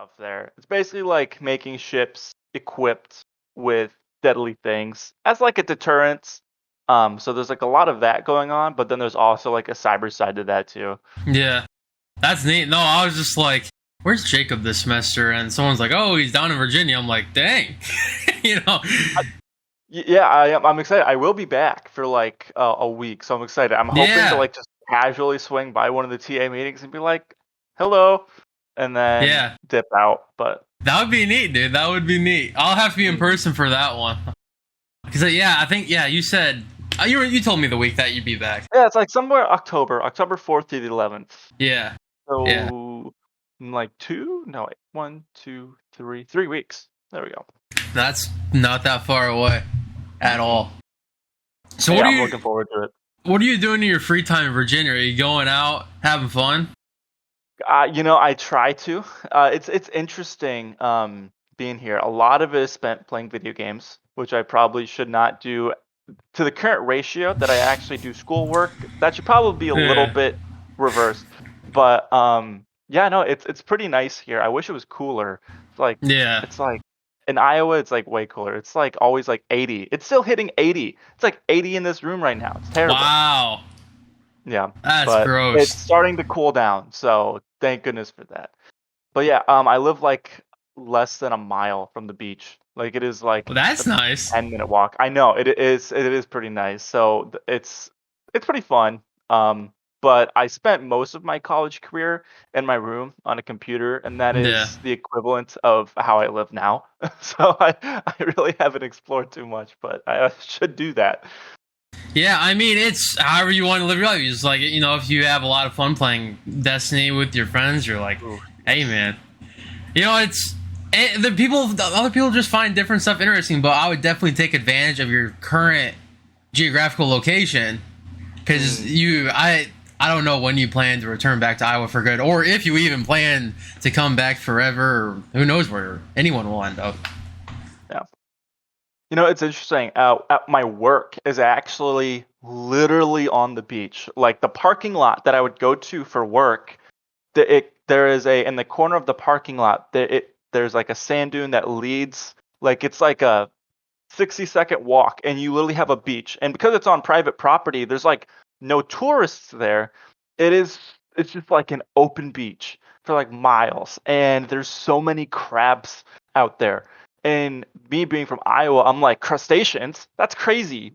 stuff there. It's basically like making ships equipped with deadly things as like a deterrence. So there's like a lot of that going on, but then there's also like a cyber side to that too. Yeah, that's neat. No, I was just like, where's Jacob this semester? And someone's like, oh, he's down in Virginia. I'm like, dang. you know? Yeah, I am. I'm excited. I will be back for like a week, so I'm excited. I'm hoping to Yeah. like just casually swing by one of the TA meetings and be like, "Hello," and then Yeah. dip out. But That would be neat, dude. That would be neat. I'll have to be in person for that one. Because, yeah, I think, yeah, you said, you told me the week that you'd be back. yeah, it's like somewhere October 4th to the 11th. Yeah. Yeah. So like two, no, wait, 1, 2, 3, 3 weeks. There we go. That's not that far away at all. So Yeah, I'm looking forward to it. what are you doing in your free time in Virginia? Are you going out, having fun? I try to. It's interesting being here. A lot of it is spent playing video games, which I probably should not do to the current ratio that I actually do schoolwork. That should probably be a little Yeah. bit reversed. But yeah, no, it's pretty nice here. I wish it was cooler. Yeah. It's like in Iowa, it's like way cooler. It's like always like 80. It's still hitting 80. It's like 80 in this room right now. It's terrible. Wow. Yeah, That's but gross. it's starting to cool down, so thank goodness for that. But yeah, I live like less than a mile from the beach. Like it is like Well, that's a nice. 10-minute walk. I know it is pretty nice. So it's pretty fun. But I spent most of my college career in my room on a computer, and that Yeah. is the equivalent of how I live now. So I really haven't explored too much, but I should do that. Yeah, I mean, it's however you want to live your life. It's like, if you have a lot of fun playing Destiny with your friends, you're like, Ooh. hey, man. The other people just find different stuff interesting, but I would definitely take advantage of your current geographical location because I don't know when you plan to return back to Iowa for good, or if you even plan to come back forever, or who knows where anyone will end up. Yeah. It's interesting. My work is actually literally on the beach. Like the parking lot that I would go to for work, there is in the corner of the parking lot, there's like a sand dune that leads, like it's like a 60-second walk, and you literally have a beach. And because it's on private property, there's like no tourists there. It's just like an open beach for like miles, and there's so many crabs out there. And me being from Iowa, I'm like, crustaceans? That's crazy.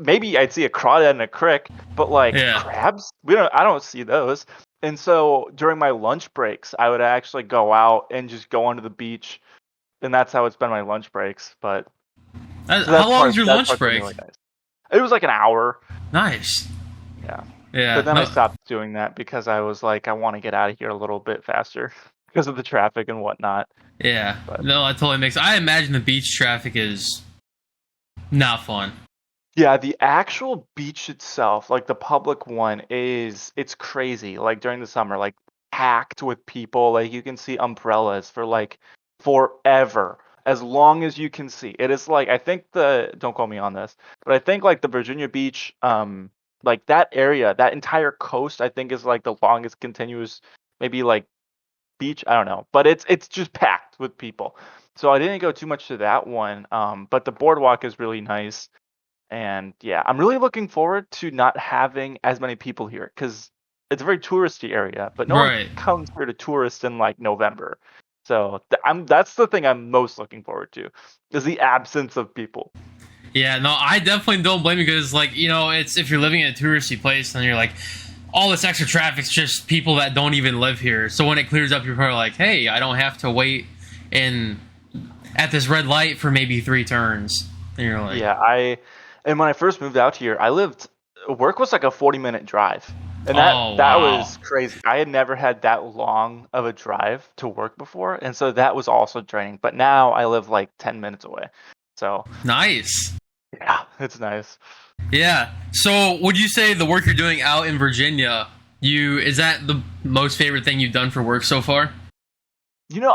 Maybe I'd see a crawdad in a creek, but like Yeah. crabs, I don't see those. And so during my lunch breaks, I would actually go out and just go onto the beach, and that's how I would spend my lunch breaks. But so How long is your lunch part's break? really nice. It was like an hour. Nice. Yeah. Yeah. But then I No, stopped doing that because I was like, I want to get out of here a little bit faster because of the traffic and whatnot. yeah. But No, that totally makes. I imagine the beach traffic is not fun. yeah, the actual beach itself, like the public one, it's crazy. Like during the summer, like packed with people. Like you can see umbrellas for like forever, as long as you can see. It is like, I think don't quote me on this, but I think like the Virginia Beach, like that area, that entire coast, I think is like the longest continuous, maybe like beach. I don't know, but it's just packed with people. So I didn't go too much to that one. But the boardwalk is really nice. And yeah, I'm really looking forward to not having as many people here because it's a very touristy area, but no one Right. comes here to tourist in like November. So that's the thing I'm most looking forward to is the absence of people. Yeah. No, I definitely don't blame you because, like, it's if you're living in a touristy place, then you're like, all this extra traffic's just people that don't even live here. So when it clears up, you're probably like, hey, I don't have to wait in at this red light for maybe 3 turns. And you're like, Yeah, and when I first moved out here, work was like a 40-minute drive. And oh that wow, was crazy. I had never had that long of a drive to work before, and so that was also draining. But now I live like 10 minutes away. So, nice. yeah, it's nice. Yeah. So would you say the work you're doing out in Virginia, is that the most favorite thing you've done for work so far?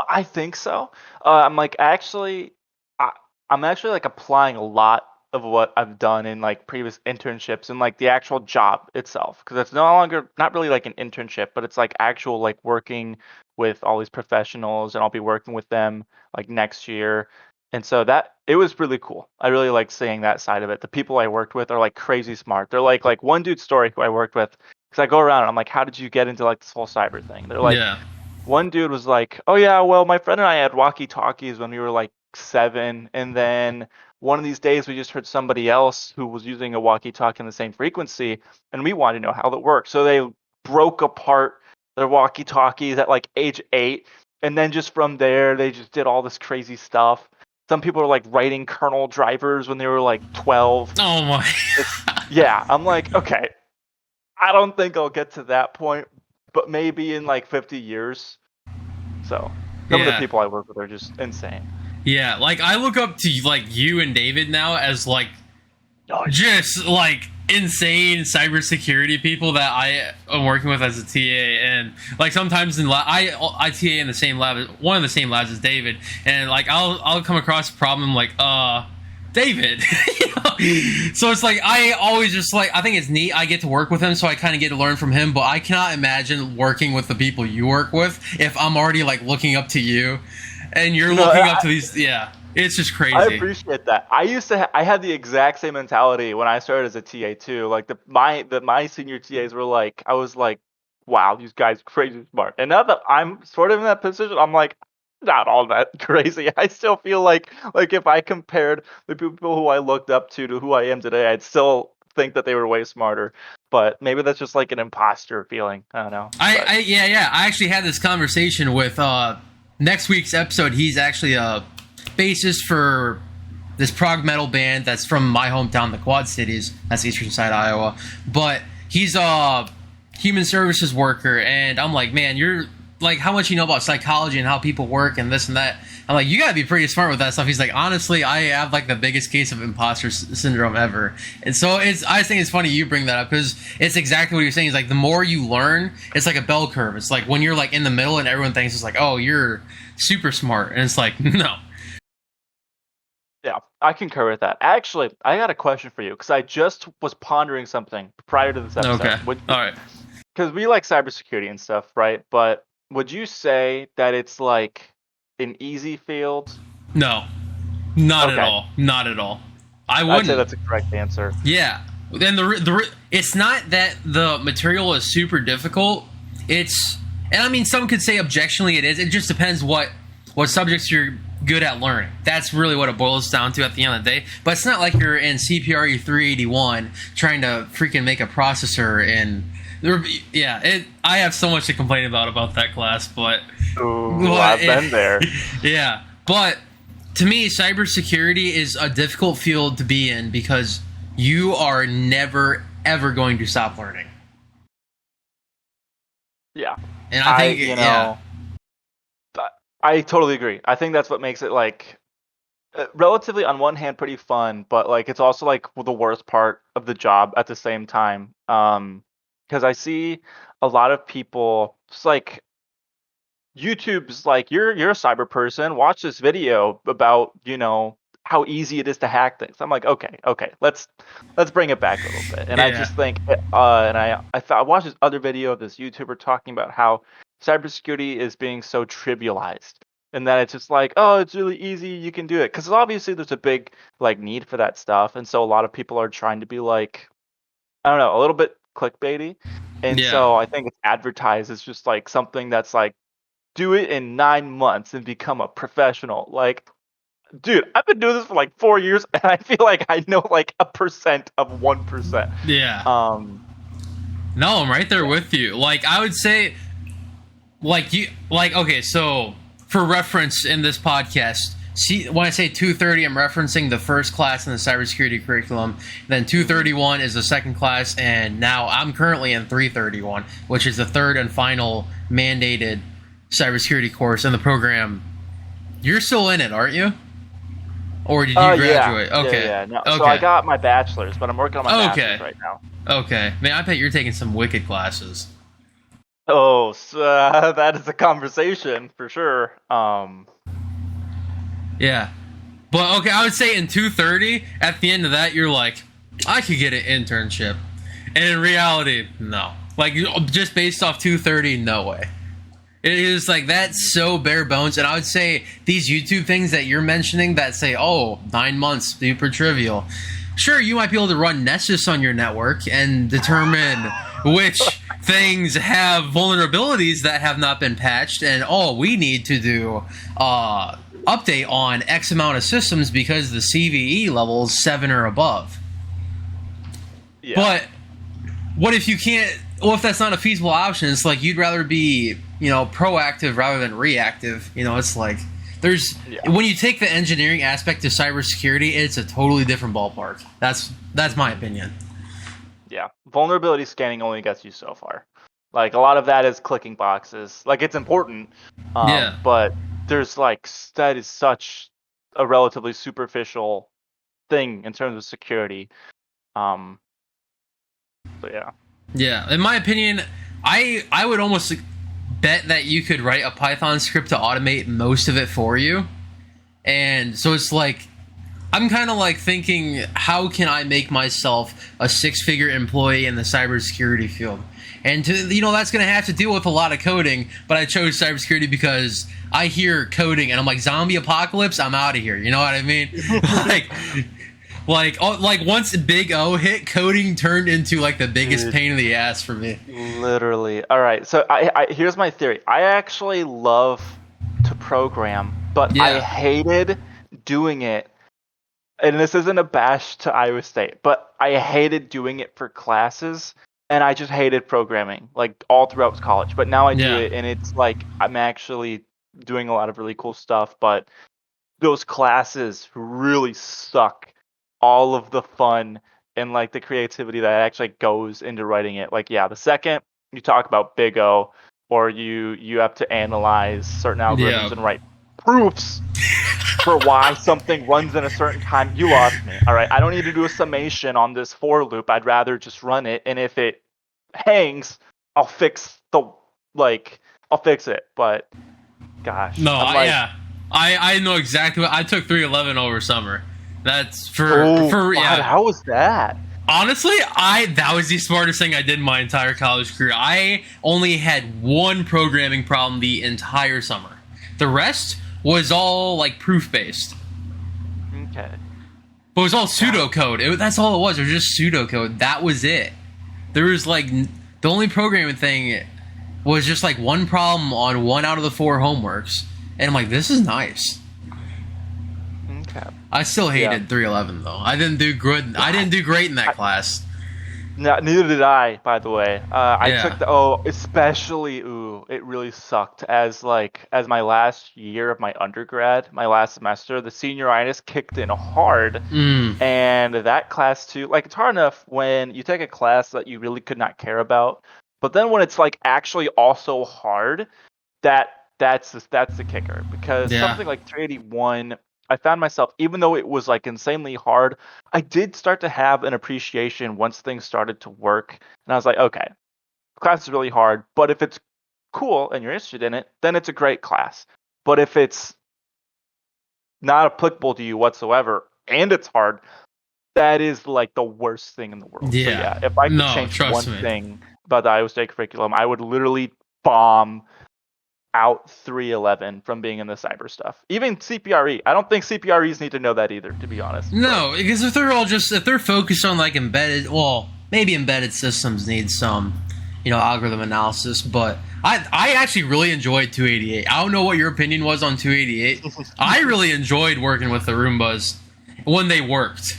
I think so. I'm like I'm actually like applying a lot of what I've done in like previous internships and like the actual job itself because it's no longer not really like an internship, but it's like actual like working with all these professionals, and I'll be working with them like next year. And so that it was really cool. I really like seeing that side of it. The people I worked with are like crazy smart. They're like one dude's story who I worked with, because I go around and I'm like, how did you get into like this whole cyber thing? They're like, Yeah. one dude was like, oh yeah, well my friend and I had walkie talkies when we were like 7, and then one of these days we just heard somebody else who was using a walkie talkie in the same frequency, and we wanted to know how that worked. So they broke apart their walkie talkies at like age 8, and then just from there they just did all this crazy stuff. Some people are like writing kernel drivers when they were like 12. Oh my. Yeah, I'm like, okay, I don't think I'll get to that point, but maybe in like 50 years. So some of the Yeah. people I work with are just insane. Yeah, like I look up to like you and David now as like Oh, just like insane cybersecurity people that I am working with as a TA, and like sometimes in I TA in the same lab, one of the same labs as David, and like I'll come across a problem like David, you know? So it's like I always just like I think it's neat. I get to work with him, so I kind of get to learn from him. But I cannot imagine working with the people you work with if I'm already like looking up to you, and you're looking up to these. Yeah, it's just crazy. I appreciate that. I used to. I had the exact same mentality when I started as a TA too. Like my senior TAs were like, I was like, wow, these guys are crazy smart. And now that I'm sort of in that position, I'm like, not all that crazy. I still feel like if I compared the people who I looked up to who I am today, I'd still think that they were way smarter. But maybe that's just like an imposter feeling. I don't know. Yeah. I actually had this conversation with next week's episode. He's actually a bassist for this prog metal band that's from my hometown, the Quad Cities. That's Eastern Side, Iowa. But he's a human services worker, and I'm like, man, you're like, how much you know about psychology and how people work and this and that. I'm like, you gotta be pretty smart with that stuff. He's like, honestly, I have like the biggest case of imposter syndrome ever. And so I just think it's funny you bring that up, because it's exactly what you're saying. It's like the more you learn, it's like a bell curve. It's like when you're like in the middle and everyone thinks it's like, oh, you're super smart, and it's like, no. Yeah, I concur with that. Actually, I got a question for you, because I just was pondering something prior to this episode. Okay. All right. Because we like cybersecurity and stuff, right? But would you say that it's like an easy field? No, not at Okay. all. Not at all. I I'd wouldn't. say that's a correct answer. Yeah. And it's not that the material is super difficult. It's, and I mean, some could say objectionably it is. It just depends what subjects you're good at learning. That's really what it boils down to at the end of the day. But it's not like you're in CPRE 381 trying to freaking make a processor and I have so much to complain about that class, but I've been there. Yeah, but to me, cybersecurity is a difficult field to be in because you are never ever going to stop learning. Yeah, And I think I totally agree. I think that's what makes it like relatively, on one hand, pretty fun, but like it's also like the worst part of the job at the same time. Because I see a lot of people, it's like YouTube's like, you're a cyber person, watch this video about how easy it is to hack things. I'm like, okay, let's bring it back a little bit. And I Yeah. just think, and I watched this other video of this YouTuber talking about how cybersecurity is being so trivialized, and that it's just like, oh, it's really easy, you can do it, because obviously there's a big like need for that stuff, and so a lot of people are trying to be like, I don't know, a little bit clickbaity, and Yeah. so I think it's advertised as just like something that's like, do it in 9 months and become a professional. Like, dude, I've been doing this for like 4 years, and I feel like I know like 1% of 1%. Yeah. No, I'm right there with you. Like, I would say, okay, so for reference in this podcast, see, when I say 230, I'm referencing the first class in the cybersecurity curriculum. Then 231 is the second class, and now I'm currently in 331, which is the third and final mandated cybersecurity course in the program. You're still in it, aren't you? Or did you graduate? Yeah, Okay. yeah. No, Okay. so I got my bachelor's, but I'm working on my master's right now. Okay. Man, I bet you're taking some wicked classes. Oh, so, that is a conversation for sure. Yeah. But, okay, I would say in 230, at the end of that, you're like, I could get an internship. And in reality, no. Like, just based off 230, no way. It is like that's so bare bones, and I would say these YouTube things that you're mentioning that say, "Oh, 9 months, super trivial." Sure, you might be able to run Nessus on your network and determine which things have vulnerabilities that have not been patched, and oh, we need to do update on X amount of systems because the CVE level is 7 or above. Yeah. But what if you can't? Well, if that's not a feasible option, it's like you'd rather be, proactive rather than reactive. It's like there's Yeah. when you take the engineering aspect to cybersecurity, it's a totally different ballpark. That's my opinion. Yeah. Vulnerability scanning only gets you so far. Like a lot of that is clicking boxes. Like it's important, Yeah. but there's that is such a relatively superficial thing in terms of security. Um, so yeah. Yeah, in my opinion, I would almost bet that you could write a Python script to automate most of it for you. And so it's like I'm kind of like thinking, how can I make myself a six-figure employee in the cybersecurity field? And that's going to have to deal with a lot of coding. But I chose cybersecurity because I hear coding and I'm like, zombie apocalypse, I'm out of here. You know what I mean? like once Big O hit, coding turned into like the biggest pain in the ass for me. Literally. All right. So I here's my theory. I actually love to program, but I Yeah. hated doing it. And this isn't a bash to Iowa State, but I hated doing it for classes, and I just hated programming like all throughout college. But now I do Yeah. it, and it's like I'm actually doing a lot of really cool stuff. But those classes really suck all of the fun and like the creativity that actually goes into writing it. Like yeah, the second you talk about Big O or you have to analyze certain algorithms Yeah. and write proofs for why something runs in a certain time, you lost me. All right, I don't need to do a summation on this for loop. I'd rather just run it, and if it hangs, I'll fix I'll fix it. But gosh, No, I'm like, yeah. I know exactly what I took 311 over summer. That's for oh for God, yeah. how was that? Honestly, that was the smartest thing I did in my entire college career. I only had one programming problem the entire summer. The rest was all like proof based. Okay. But it was all pseudocode. That's all it was. It was just pseudocode. That was it. There was like the only programming thing was just like one problem on one out of the four homeworks, and I'm like, this is nice. Okay. I still hated Yeah. 311 though. I didn't do good. I didn't do great in that class. No, neither did I, by the way. I Yeah. took especially it really sucked as my last year of my undergrad, my last semester, the senioritis kicked in hard, Mm. and that class too. Like it's hard enough when you take a class that you really could not care about, but then when it's like actually also hard, that's the kicker because Yeah. something like 381. I found myself, even though it was like insanely hard, I did start to have an appreciation once things started to work. And I was like, okay, class is really hard, but if it's cool and you're interested in it, then it's a great class. But if it's not applicable to you whatsoever and it's hard, that is like the worst thing in the world. So Yeah. yeah, if I could No, change trust one me. thing about the Iowa State curriculum, I would literally bomb out 311 from being in the cyber stuff. Even CPRE. I don't think CPREs need to know that either, to be honest. No, because if they're focused on like embedded, well, maybe embedded systems need some, algorithm analysis. But I actually really enjoyed 288. I don't know what your opinion was on 288. I really enjoyed working with the Roombas when they worked.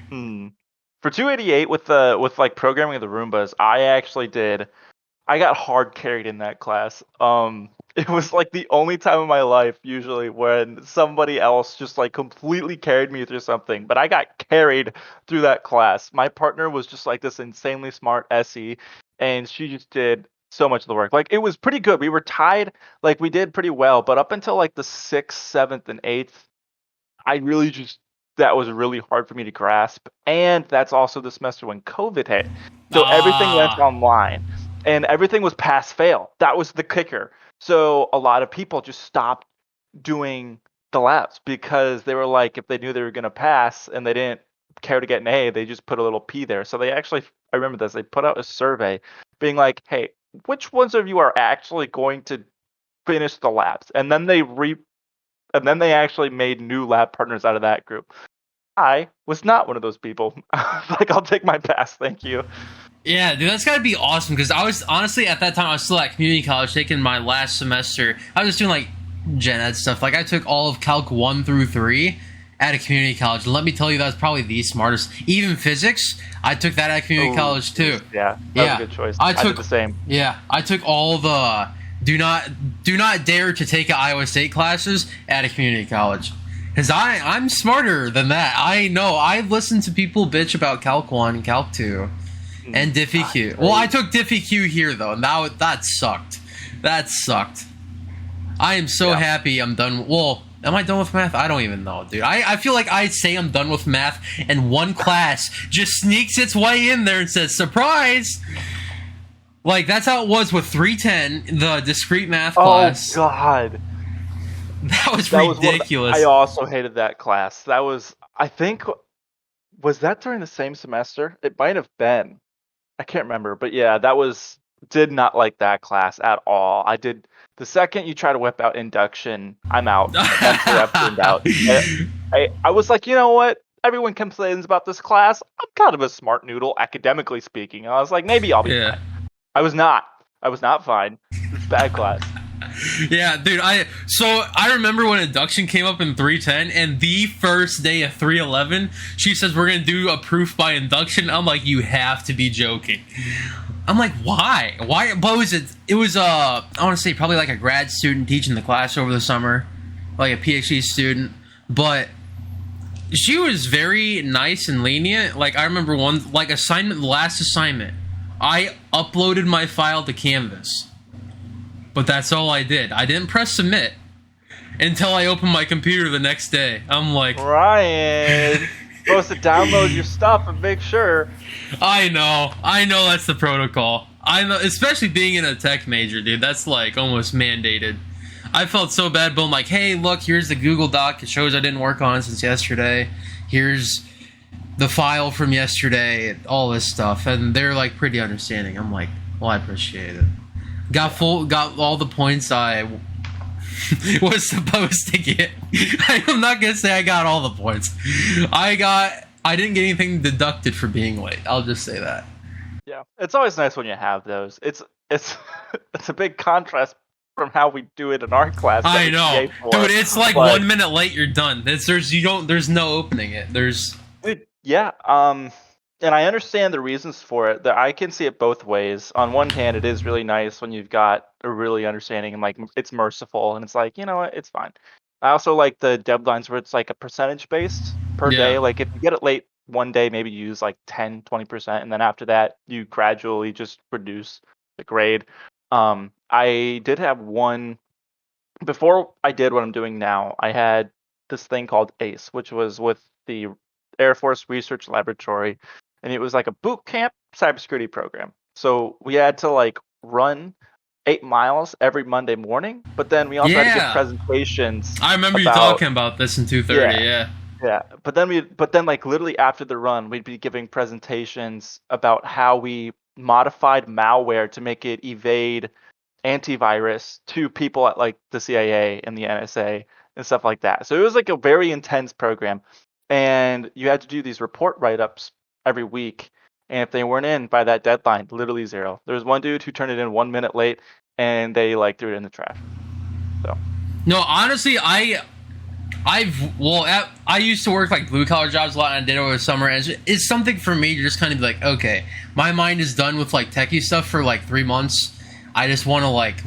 For 288 with like programming of the Roombas, I got hard carried in that class. It was like the only time in my life usually when somebody else just like completely carried me through something, but I got carried through that class. My partner was just like this insanely smart SE, and she just did so much of the work. Like it was pretty good. We were tied, like we did pretty well, but up until like the 6th, 7th, and 8th, I really just that was really hard for me to grasp. And that's also the semester when COVID hit. So everything went Ah, online and everything was pass fail. That was the kicker. So a lot of people just stopped doing the labs because they were like, if they knew they were going to pass and they didn't care to get an A, they just put a little P there. So they actually, I remember this, they put out a survey being like, hey, which ones of you are actually going to finish the labs? And then they actually made new lab partners out of that group. I was not one of those people. Like, I'll take my pass, thank you. Yeah, dude, that's gotta be awesome, because I was, honestly, at that time, I was still at community college, taking my last semester. I was just doing, like, gen ed stuff. Like, I took all of Calc 1 through 3 at a community college. And let me tell you, that was probably the smartest. Even physics, I took that at community college, too. Yeah, that was a good choice. I did the same. Yeah, I took all the do not dare to take Iowa State classes at a community college. Because I'm smarter than that. I know. I've listened to people bitch about Calc 1 and Calc 2. And DiffyQ. Well, I took DiffyQ here, though, and that sucked. That sucked. I am so happy I'm done. Well, am I done with math? I don't even know, dude. I feel like I say I'm done with math, and one class just sneaks its way in there and says, surprise! Like, that's how it was with 310, the discrete math class. Oh, God. That was ridiculous. I also hated that class. That was, I think, was that during the same semester? It might have been. I can't remember, but yeah, did not like that class at all. The second you try to whip out induction, I'm out. Mentally, I've tuned out. I was like, you know what? Everyone complains about this class. I'm kind of a smart noodle, academically speaking. I was like, maybe I'll be fine. I was not fine. It's a bad class. Yeah, dude, I remember when induction came up in 310, and the first day of 311, she says we're gonna do a proof by induction. I'm like, you have to be joking. I'm like, why? What was it? It was I want to say probably like a grad student teaching the class over the summer, like a PhD student, but she was very nice and lenient. Like, I remember one, like, last assignment, I uploaded my file to Canvas. But that's all I did. I didn't press submit until I opened my computer the next day. I'm like, Ryan, supposed to download your stuff and make sure. I know that's the protocol. I know, especially being in a tech major, dude. That's like almost mandated. I felt so bad, but I'm like, hey, look, here's the Google Doc. It shows I didn't work on it since yesterday. Here's the file from yesterday, all this stuff, and they're like pretty understanding. I'm like, well, I appreciate it. Got all the points I was supposed to get. I'm not gonna say I got all the points. I didn't get anything deducted for being late. I'll just say that. Yeah, it's always nice when you have those. It's a big contrast from how we do it in our class. I know, dude. It's like 1 minute late, you're done. There's no opening it. Yeah. And I understand the reasons for it. That I can see it both ways. On one hand, it is really nice when you've got a really understanding and like it's merciful and it's like, you know what, it's fine. I also like the deadlines where it's like a percentage based per day. Like if you get it late one day, maybe you use like 10-20%, and then after that you gradually just reduce the grade. I did have one before I did what I'm doing now. I had this thing called ACE, which was with the Air Force Research Laboratory. And it was like a boot camp cybersecurity program. So we had to like run 8 miles every Monday morning, but then we also had to give presentations. I remember you talking about this in 230. Yeah. But then like literally after the run, we'd be giving presentations about how we modified malware to make it evade antivirus to people at like the CIA and the NSA and stuff like that. So it was like a very intense program, and you had to do these report write-ups every week, and if they weren't in by that deadline, literally zero. There was one dude who turned it in 1 minute late, and they like threw it in the trash. So no, honestly, I used to work like blue collar jobs a lot, and I did it over the summer. And it's something for me to just kind of be like, okay, my mind is done with like techie stuff for like 3 months. I just want to like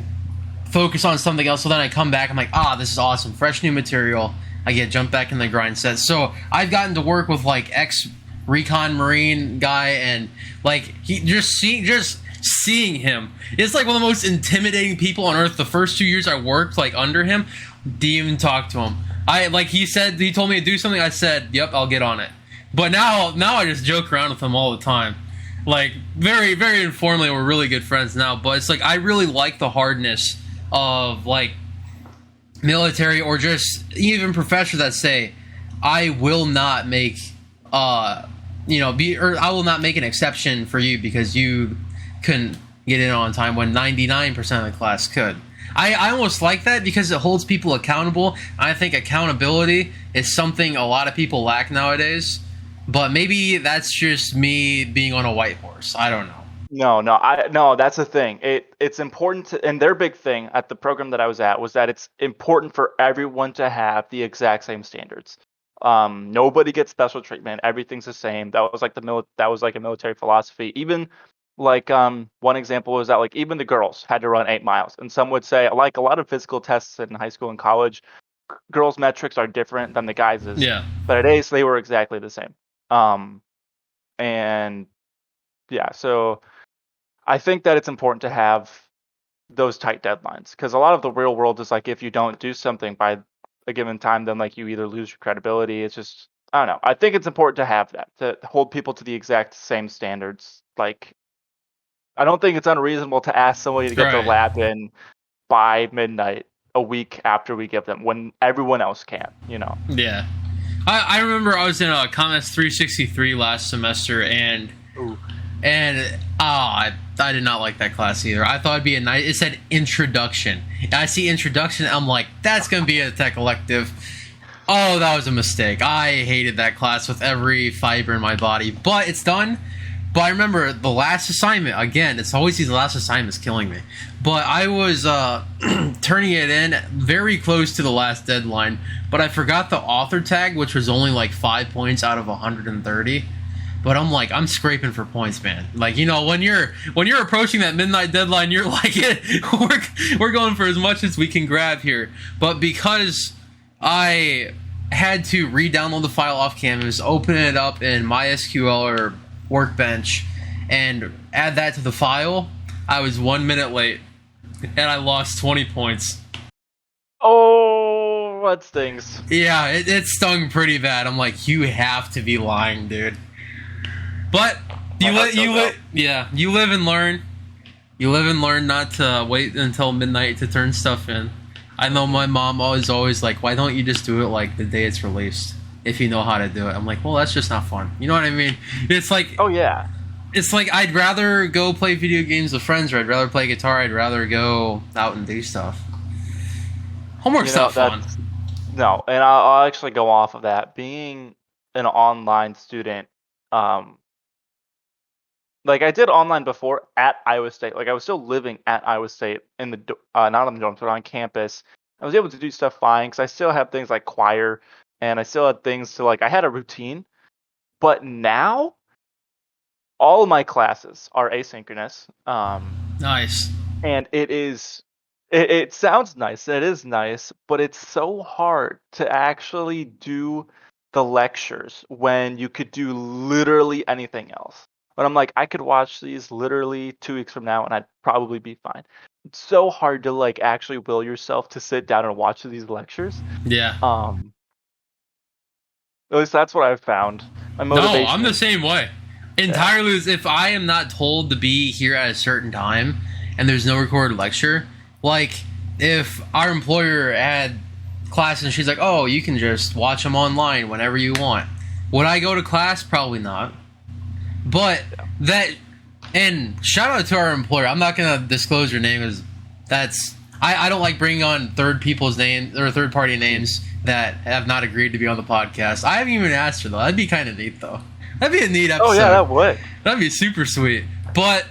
focus on something else. So then I come back, I'm like, this is awesome, fresh new material. I get jumped back in the grind set. So I've gotten to work with like recon Marine guy, and like he just seeing him, it's like one of the most intimidating people on earth. The first 2 years I worked like under him, didn't even talk to him. He told me to do something, I said, yep, I'll get on it. But now I just joke around with him all the time, like very, very informally. We're really good friends now, but it's like I really like the hardness of like military or just even professors that say I will not make I will not make an exception for you because you can get in on time when 99% of the class could. I almost like that because it holds people accountable. I think accountability is something a lot of people lack nowadays. But maybe that's just me being on a white horse. I don't know. No, that's the thing. It's important to, and their big thing at the program that I was at was that it's important for everyone to have the exact same standards. Nobody gets special treatment. Everything's the same. That was like a military philosophy. Even like one example was that like even the girls had to run 8 miles, and some would say like a lot of physical tests in high school and college, girls' metrics are different than the guys's, Yeah. but at ACE they were exactly the same. Um, and yeah, so. I think that it's important to have those tight deadlines because a lot of the real world is like if you don't do something by a given time, then like you either lose your credibility. It's just I don't know. I think it's important to have that to hold people to the exact same standards. Like I don't think it's unreasonable to ask somebody to get their Right. lab in by midnight a week after we give them when everyone else can. You know. Yeah. I remember I was in a Commons 363 last semester, and Ooh. I did not like that class either. I thought it'd be a nice. It said introduction. I see introduction. I'm like, that's gonna be a tech elective. Oh, that was a mistake. I hated that class with every fiber in my body. But it's done. But I remember the last assignment. Again, it's always these last assignments killing me. But I was turning it in very close to the last deadline. But I forgot the author tag, which was only like 5 points out of 130. But I'm like, I'm scraping for points, man. Like, you know, when you're approaching that midnight deadline, you're like, we're going for as much as we can grab here. But because I had to re-download the file off Canvas, open it up in MySQL or Workbench, and add that to the file, I was 1 minute late, and I lost 20 points. Oh, that stings. Yeah, it stung pretty bad. I'm like, you have to be lying, dude. But you live and learn. You live and learn not to wait until midnight to turn stuff in. I know my mom always like, why don't you just do it like the day it's released if you know how to do it? I'm like, well, that's just not fun. You know what I mean? It's like, Oh yeah. it's like I'd rather go play video games with friends, or I'd rather play guitar. I'd rather go out and do stuff. Homework's not fun. No, and I'll actually go off of that. Being an online student, like I did online before at Iowa State. Like I was still living at Iowa State in the not on the dorms, but on campus. I was able to do stuff fine because I still have things like choir, and I still had things to like. I had a routine, but now all of my classes are asynchronous. Nice. And it sounds nice, it is nice, but it's so hard to actually do the lectures when you could do literally anything else. But I'm like, I could watch these literally 2 weeks from now and I'd probably be fine. It's so hard to like actually will yourself to sit down and watch these lectures. Yeah. At least that's what I've found. My motivation. No, I'm the same way. Entirely, if I am not told to be here at a certain time and there's no recorded lecture, like if our employer had class and she's like, oh, you can just watch them online whenever you want. Would I go to class? Probably not. But that, and shout out to our employer. I'm not going to disclose your name, as that's, I don't like bringing on third people's names or third party names that have not agreed to be on the podcast. I haven't even asked her though. That'd be kind of neat though. That'd be a neat episode. Oh yeah, that would. That'd be super sweet. But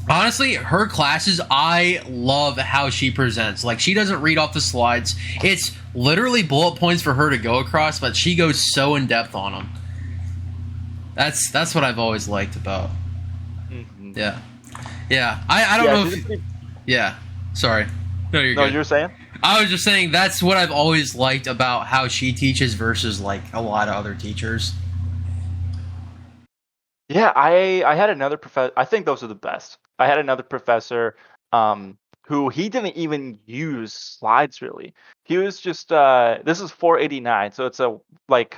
honestly, her classes, I love how she presents. Like, she doesn't read off the slides. It's literally bullet points for her to go across, but she goes so in depth on them. That's what I've always liked about. Mm-hmm. Yeah. I don't know if. Yeah. Sorry. No, you're good. You were saying? I was just saying that's what I've always liked about how she teaches versus like a lot of other teachers. Yeah, I had another professor. I think those are the best. I had another professor who he didn't even use slides really. He was just this is 489, so it's a like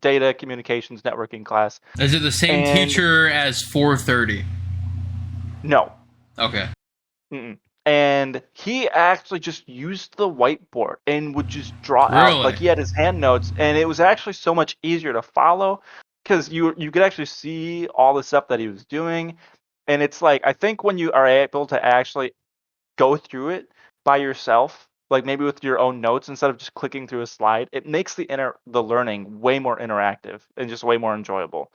data communications networking class. Is it the same teacher as 430? No. Okay. Mm-mm. And he actually just used the whiteboard and would just draw out, like he had his hand notes, and it was actually so much easier to follow because you could actually see all the stuff that he was doing, And it's like, I think when you are able to actually go through it by yourself, like maybe with your own notes instead of just clicking through a slide, it makes the learning way more interactive and just way more enjoyable.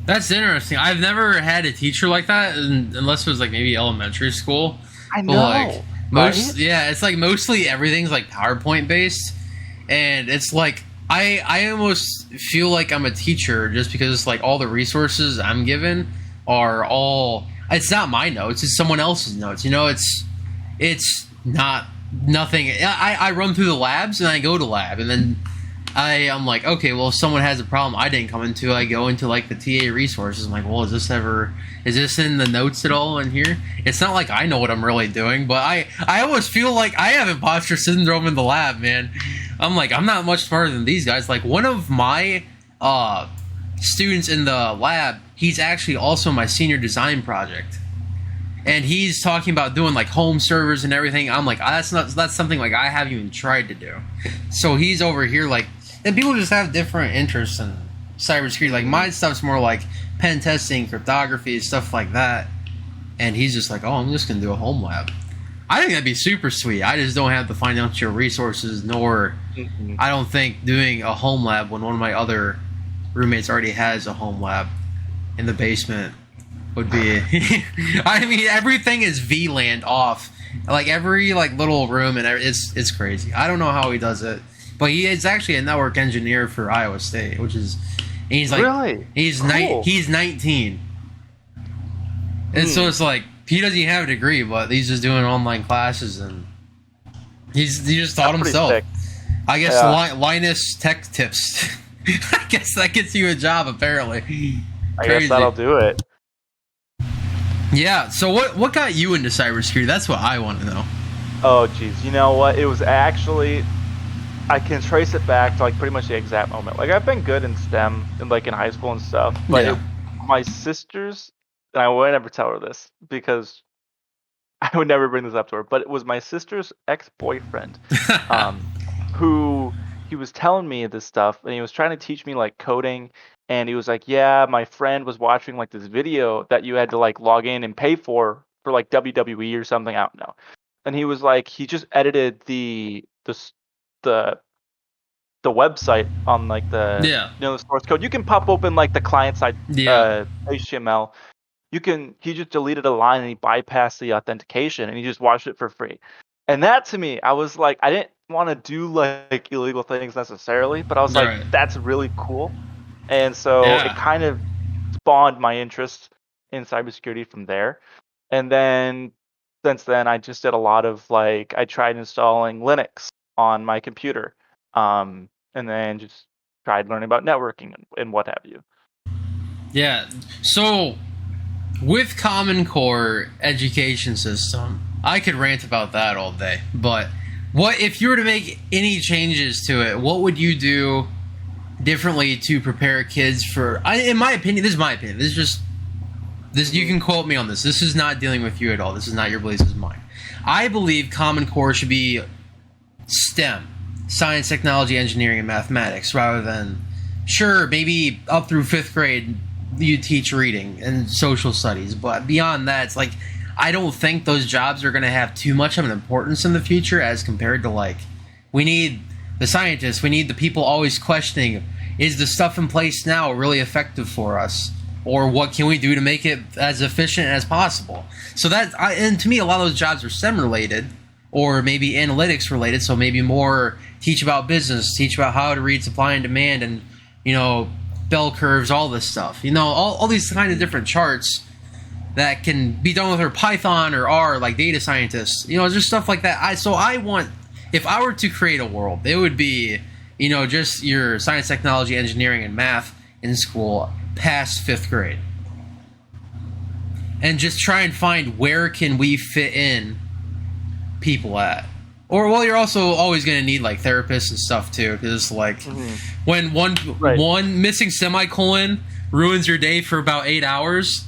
That's interesting. I've never had a teacher like that, unless it was like maybe elementary school. I But like know, right? yeah, it's like mostly everything's like PowerPoint based, and it's like I almost feel like I'm a teacher just because it's like all the resources I'm given are all. It's not my notes; it's someone else's notes. You know, it's not nothing. I run through the labs and I go to lab, and then I'm like, okay, well, if someone has a problem I didn't come into, I go into like the TA resources. I'm like, well, is this in the notes at all in here? It's not like I know what I'm really doing, but I always feel like I have imposter syndrome in the lab, man. I'm like, I'm not much smarter than these guys. Like one of my students in the lab, he's actually also my senior design project. And he's talking about doing like home servers and everything. I'm like, that's something like I haven't even tried to do. So he's over here like, and people just have different interests in cybersecurity. Like my stuff's more like pen testing, cryptography, stuff like that. And he's just like, oh, I'm just gonna do a home lab. I think that'd be super sweet. I just don't have the financial resources, nor I don't think doing a home lab when one of my other roommates already has a home lab in the basement would be. I mean, everything is VLAN off, like every like little room, and it's crazy. I don't know how he does it, but he is actually a network engineer for Iowa State, which is, and he's like, Really? he's Cool. he's 19, and so it's like he doesn't even have a degree, but he's just doing online classes, and he just taught That's pretty himself. sick. I guess Yeah. Linus Tech Tips. I guess that gets you a job, apparently. I Crazy. guess that'll do it. Yeah. So what got you into cybersecurity? That's what I want to know. Oh, geez. You know what? It was actually, I can trace it back to like pretty much the exact moment. Like I've been good in STEM and like in high school and stuff, but Yeah. my sisters, and I would never tell her this because I would never bring this up to her, but it was my sister's ex-boyfriend, um, who he was telling me this stuff, and he was trying to teach me like coding, and he was like, "Yeah, my friend was watching like this video that you had to like log in and pay for like WWE or something. I don't know." And he was like, he just edited the the website on like the Yeah. the source code. You can pop open like the client side Yeah. HTML. He just deleted a line and he bypassed the authentication and he just watched it for free. And that to me, I was like, I didn't want to do like illegal things necessarily, but I was like, Right. that's really cool. And so it Yeah. kind of spawned my interest in cybersecurity from there. And then since then, I just did a lot of like, I tried installing Linux on my computer, and then just tried learning about networking and what have you. Yeah. So with Common Core education system, I could rant about that all day. But what if you were to make any changes to it? What would you do differently to prepare kids for? In my opinion, this is my opinion. This is just this. You can quote me on this. This is not dealing with you at all. This is not your beliefs. This is mine. I believe Common Core should be STEM, science, technology, engineering, and mathematics, rather than sure maybe up through 5th grade you teach reading and social studies, but beyond that, it's like I don't think those jobs are going to have too much of an importance in the future as compared to like we need the scientists, we need the people always questioning, is the stuff in place now really effective for us, or what can we do to make it as efficient as possible? So and to me, a lot of those jobs are STEM related or maybe analytics related. So maybe more teach about business, teach about how to read supply and demand, and bell curves, all this stuff. All these kind of different charts that can be done with Python or R, like data scientists. Just stuff like that. I want, if I were to create a world, it would be, just your science, technology, engineering, and math in school past 5th grade. And just try and find where can we fit in people at. Or, well, you're also always going to need, like, therapists and stuff, too, because it's like, when one missing semicolon ruins your day for about 8 hours,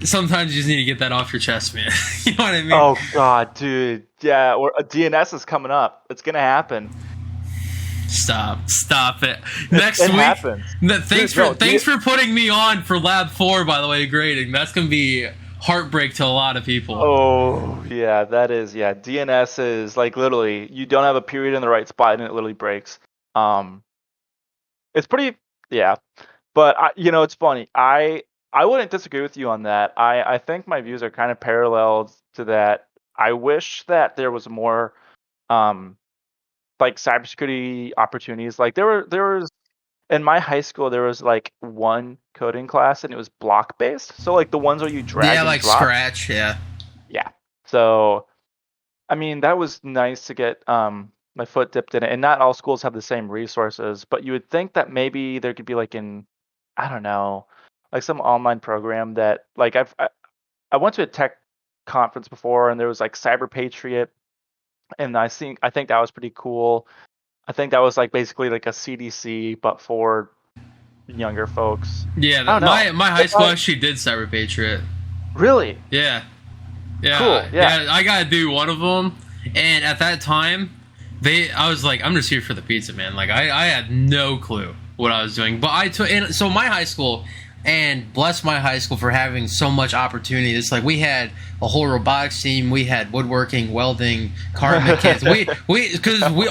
sometimes you just need to get that off your chest, man. You know what I mean? Oh, God, dude. Yeah, or a DNS is coming up. It's going to happen. Stop it. Next It week. happens. Thanks for putting me on for Lab 4, by the way, grading. That's gonna be heartbreak to a lot of people. Oh, yeah, that is, yeah. DNS is like literally you don't have a period in the right spot and it literally breaks. It's pretty, yeah. But it's funny. I wouldn't disagree with you on that. I think my views are kind of parallel to that. I wish that there was more like cybersecurity opportunities. Like there was in my high school there was like one coding class and it was block based. So like the ones where you drag and like drop. Scratch, yeah. Yeah. So I mean that was nice to get my foot dipped in it. And not all schools have the same resources, but you would think that maybe there could be like I don't know, like some online program that like I went to a tech conference before and there was like Cyber Patriot and I think that was pretty cool. I think that was like basically like a CDC but for younger folks. Yeah, my high school actually did Cyber Patriot. Really? Yeah. Cool. Yeah. I gotta do one of them, and at that time, I was like, I'm just here for the pizza, man. Like I had no clue what I was doing, but so my high school, and bless my high school for having so much opportunity. It's like we had a whole robotics team, we had woodworking, welding, car mechanics.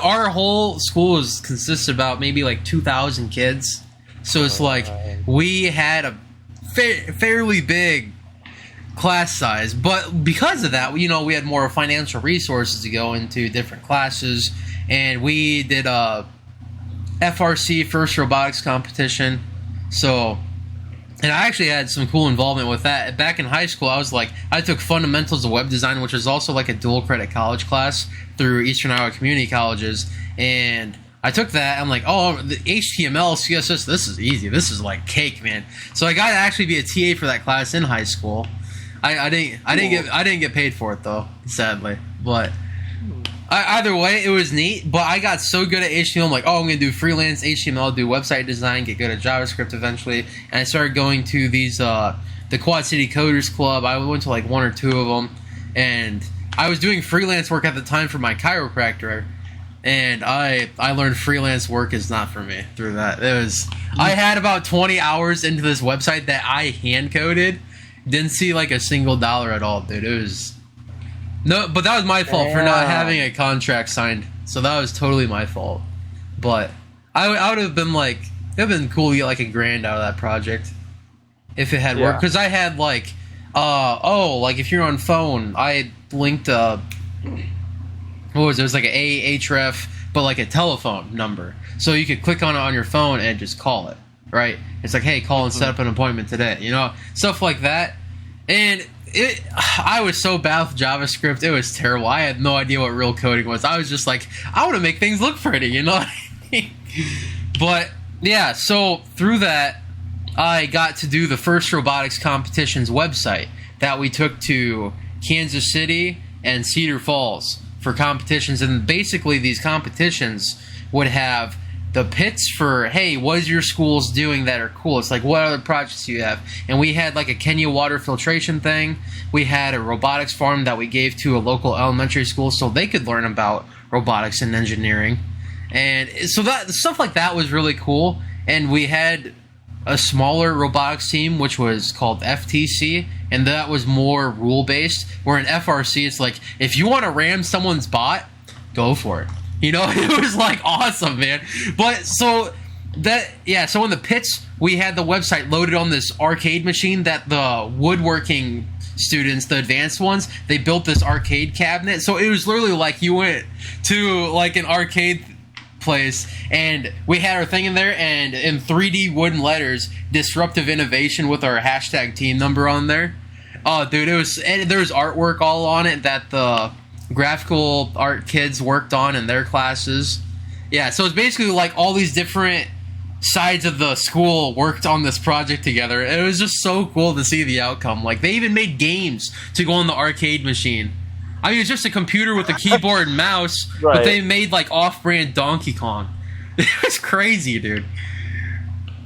Our whole school consists of about maybe like 2,000 kids. So it's like we had a fairly big class size, but because of that, we had more financial resources to go into different classes, and we did a FRC first robotics competition. So. And I actually had some cool involvement with that. Back in high school, I took fundamentals of web design, which is also like a dual credit college class through Eastern Iowa Community Colleges. And I took that. I'm like, oh, the HTML, CSS, this is easy. This is like cake, man. So I got to actually be a TA for that class in high school. I didn't get paid for it though, sadly. But either way, it was neat, but I got so good at HTML. I'm like, I'm going to do freelance HTML, do website design, get good at JavaScript eventually. And I started going to these, the Quad City Coders Club. I went to like one or two of them. And I was doing freelance work at the time for my chiropractor. And I learned freelance work is not for me through that. I had about 20 hours into this website that I hand coded. Didn't see like a single dollar at all, dude. It was... No, but that was my fault for not having a contract signed. So that was totally my fault. But I would have been like, it would have been cool to get like $1,000 out of that project if it had worked. Because I had like, like if you're on phone, I linked what was it? It was like an Ahref, but like a telephone number. So you could click on it on your phone and just call it, right? It's like, hey, call and set up an appointment today. Stuff like that. And I was so bad with JavaScript, it was terrible. I had no idea what real coding was. I was just like, I want to make things look pretty, you know what I mean? But, yeah, so through that, I got to do the first robotics competitions website that we took to Kansas City and Cedar Falls for competitions. And basically, these competitions would have the pits for, hey, what is your schools doing that are cool? It's like, what other projects do you have? And we had like a Kenya water filtration thing. We had a robotics farm that we gave to a local elementary school so they could learn about robotics and engineering. And so that stuff like that was really cool. And we had a smaller robotics team, which was called FTC, and that was more rule-based. Where in FRC, it's like, if you want to ram someone's bot, go for it. It was like awesome, man. But so in the pits, we had the website loaded on this arcade machine that the woodworking students, the advanced ones, they built this arcade cabinet. So it was literally like you went to like an arcade place and we had our thing in there, and in 3D wooden letters, disruptive innovation with our hashtag team number on there. Oh, dude, there was artwork all on it that the graphical art kids worked on in their classes. Yeah, so it's basically like all these different sides of the school worked on this project together. It was just so cool to see the outcome. Like, they even made games to go on the arcade machine. I mean, it's just a computer with a keyboard and mouse, right. But they made like off-brand Donkey Kong. It was crazy, dude.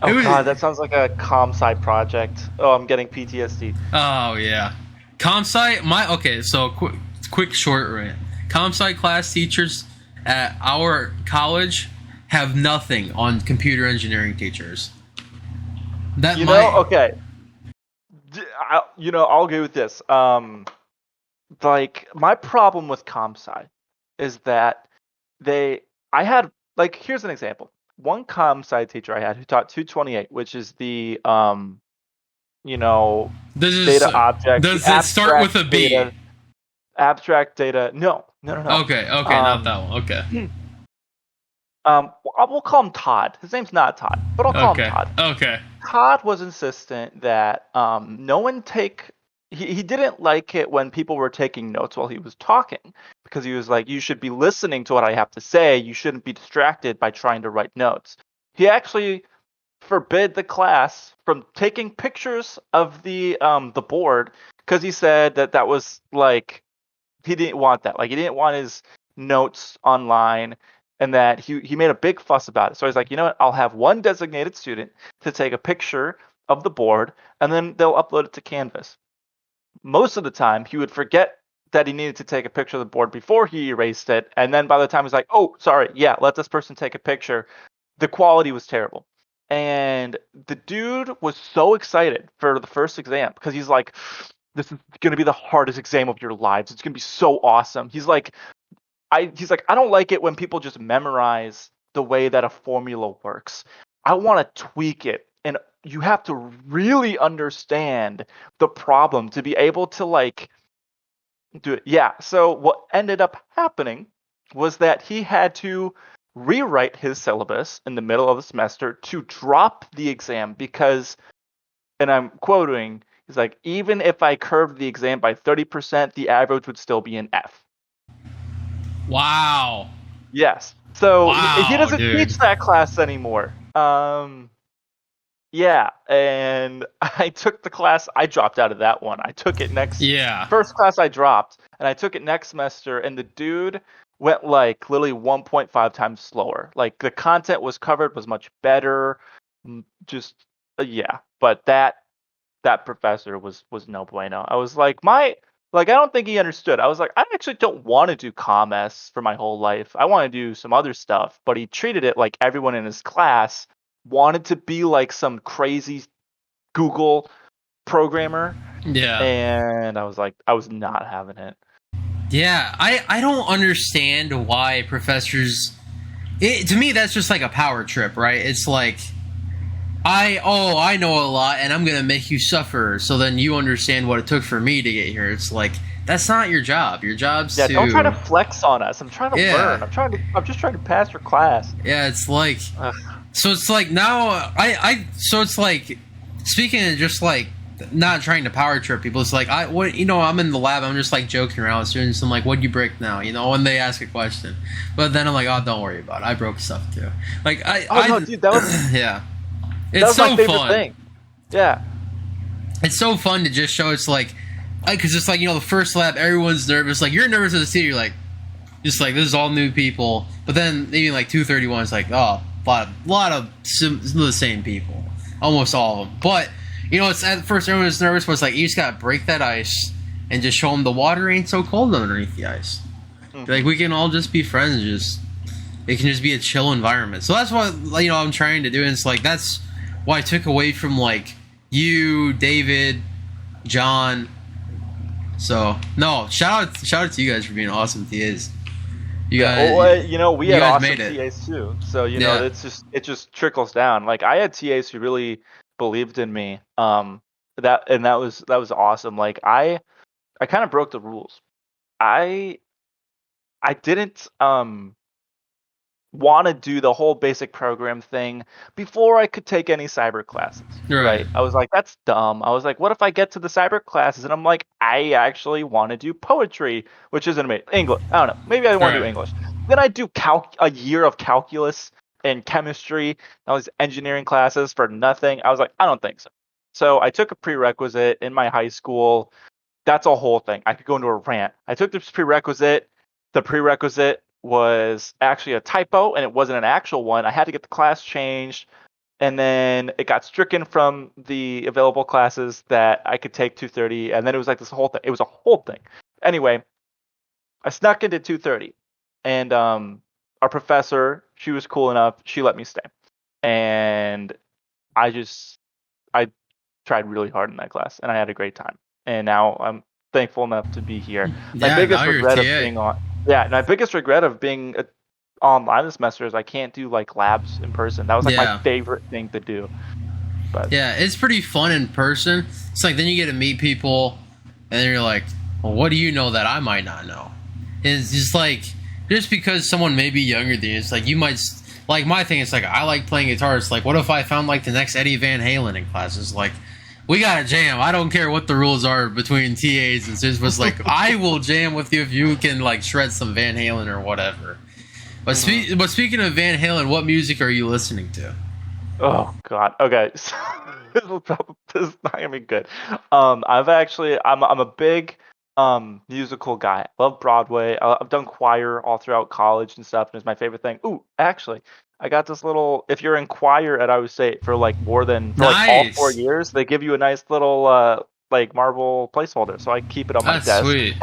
God, that sounds like a ComSci project. Oh, I'm getting PTSD. Oh, yeah. ComSci, so quick short rant. ComSci class teachers at our college have nothing on computer engineering teachers. That You know, might. okay. I'll agree with this. Like my problem with comp sci is that they I had like here's an example. One comp sci teacher I had who taught 228, which is the you know, Does data this, object, the does it start with a B? abstract data. No, no, no, no. Okay, okay, not Um, that one. Okay, we'll call him Todd. His name's not Todd, but I'll call him okay, Todd. okay. Todd was insistent that no one take. He didn't like it when people were taking notes while he was talking because he was like, you should be listening to what I have to say. You shouldn't be distracted by trying to write notes. He actually forbid the class from taking pictures of the board because he said that that was like he didn't want that. Like he didn't want his notes online and that he made a big fuss about it. So he's like, you know what? I'll have one designated student to take a picture of the board and then they'll upload it to Canvas. Most of the time he would forget that he needed to take a picture of the board before he erased it. And then by the time he's like, oh, sorry, yeah, let this person take a picture, the quality was terrible. And the dude was so excited for the first exam because he's like, this is going to be the hardest exam of your lives. It's going to be so awesome. He's like, I don't like it when people just memorize the way that a formula works. I want to tweak it. And you have to really understand the problem to be able to like do it. Yeah. So what ended up happening was that he had to rewrite his syllabus in the middle of the semester to drop the exam because, and I'm quoting, he's like, even if I curved the exam by 30%, the average would still be an F. Wow, Yes. So he wow, doesn't dude. teach that class anymore. Yeah, and I took the class. I dropped out of that one. I took it next Yeah. first class I dropped, and I took it next semester. And the dude went like literally 1.5 times slower. Like the content was covered was much better. Just yeah, but that professor was no bueno. I was like I don't think he understood. I was like I actually don't want to do ComS for my whole life. I want to do some other stuff, but he treated it like everyone in his class wanted to be like some crazy Google programmer, Yeah. and I was like I was not having it. Yeah, I don't understand why professors. To me, that's just like a power trip, right? It's like I know a lot, and I'm gonna make you suffer, so then you understand what it took for me to get here. It's like that's not your job. Your job's Yeah, don't try to to flex on us. I'm trying to yeah, learn. I'm just trying to pass your class. yeah. It's like Ugh. so. It's like now so it's like speaking of just like not trying to power trip people. It's like I'm in the lab. I'm just like joking around with students. I'm like, what'd you break now? When they ask a question, but then I'm like, oh, don't worry about it. I broke stuff too. Like Oh no, dude, yeah. that It's was my so favorite fun. thing. Yeah. It's so fun to just show. It's like, because it's like the first lab, everyone's nervous. Like you're nervous as a student. You're like, just like this is all new people. But then maybe like 231 is like, oh, lot of the same people, almost all of them. But it's at first everyone's nervous, but it's like you just gotta break that ice and just show them the water ain't so cold underneath the ice. Mhm. Like we can all just be friends. Just it can just be a chill environment. So that's what I'm trying to do. And it's like that's why I took away from like you, David, John. So no, shout out to you guys for being awesome TAs. You Yeah, guys, well, we you had guys awesome made it. TAs too. So, Yeah, it just trickles down. Like I had TAs who really believed in me. That was awesome. Like I kind of broke the rules. I I didn't want to do the whole basic program thing before I could take any cyber classes, you're right. right? I was like, that's dumb. I was like, what if I get to the cyber classes and I'm like, I actually want to do poetry, which isn't amazing. English. I don't know. Maybe I You're want to do right. English. Then I do a year of calculus and chemistry, all these engineering classes for nothing. I was like, I don't think so. So I took a prerequisite in my high school. That's a whole thing. I could go into a rant. I took this prerequisite. The prerequisite was actually a typo and it wasn't an actual one. I had to get the class changed and then it got stricken from the available classes that I could take 230 and then it was like this whole thing. It was a whole thing. Anyway, I snuck into 230 and our professor, she was cool enough. She let me stay, and I tried really hard in that class, and I had a great time. And now I'm thankful enough to be here. My Yeah, biggest now you're a regret of TA. being on, yeah, my biggest regret of being online this semester is I can't do like labs in person. That was like my Yeah. favorite thing to do. But Yeah, it's pretty fun in person. It's like then you get to meet people, and then you're like, well, what do you know that I might not know? And it's just like, just because someone may be younger than you, it's like you might, like my thing is like, I like playing guitar. It's like, what if I found like the next Eddie Van Halen in classes? Like, we got to jam. I don't care what the rules are between TAs and Sis, was like, I will jam with you if you can like shred some Van Halen or whatever. But, but speaking of Van Halen, what music are you listening to? oh god, okay, so this is not gonna be good. I'm a big musical guy. I love Broadway. I've done choir all throughout college and stuff, and it's my favorite thing. Ooh, actually, I got this little. If you're in choir at Iowa State for like like all 4 Nice. years, they give you a nice little like marble placeholder. So I keep it on my That's desk, sweet.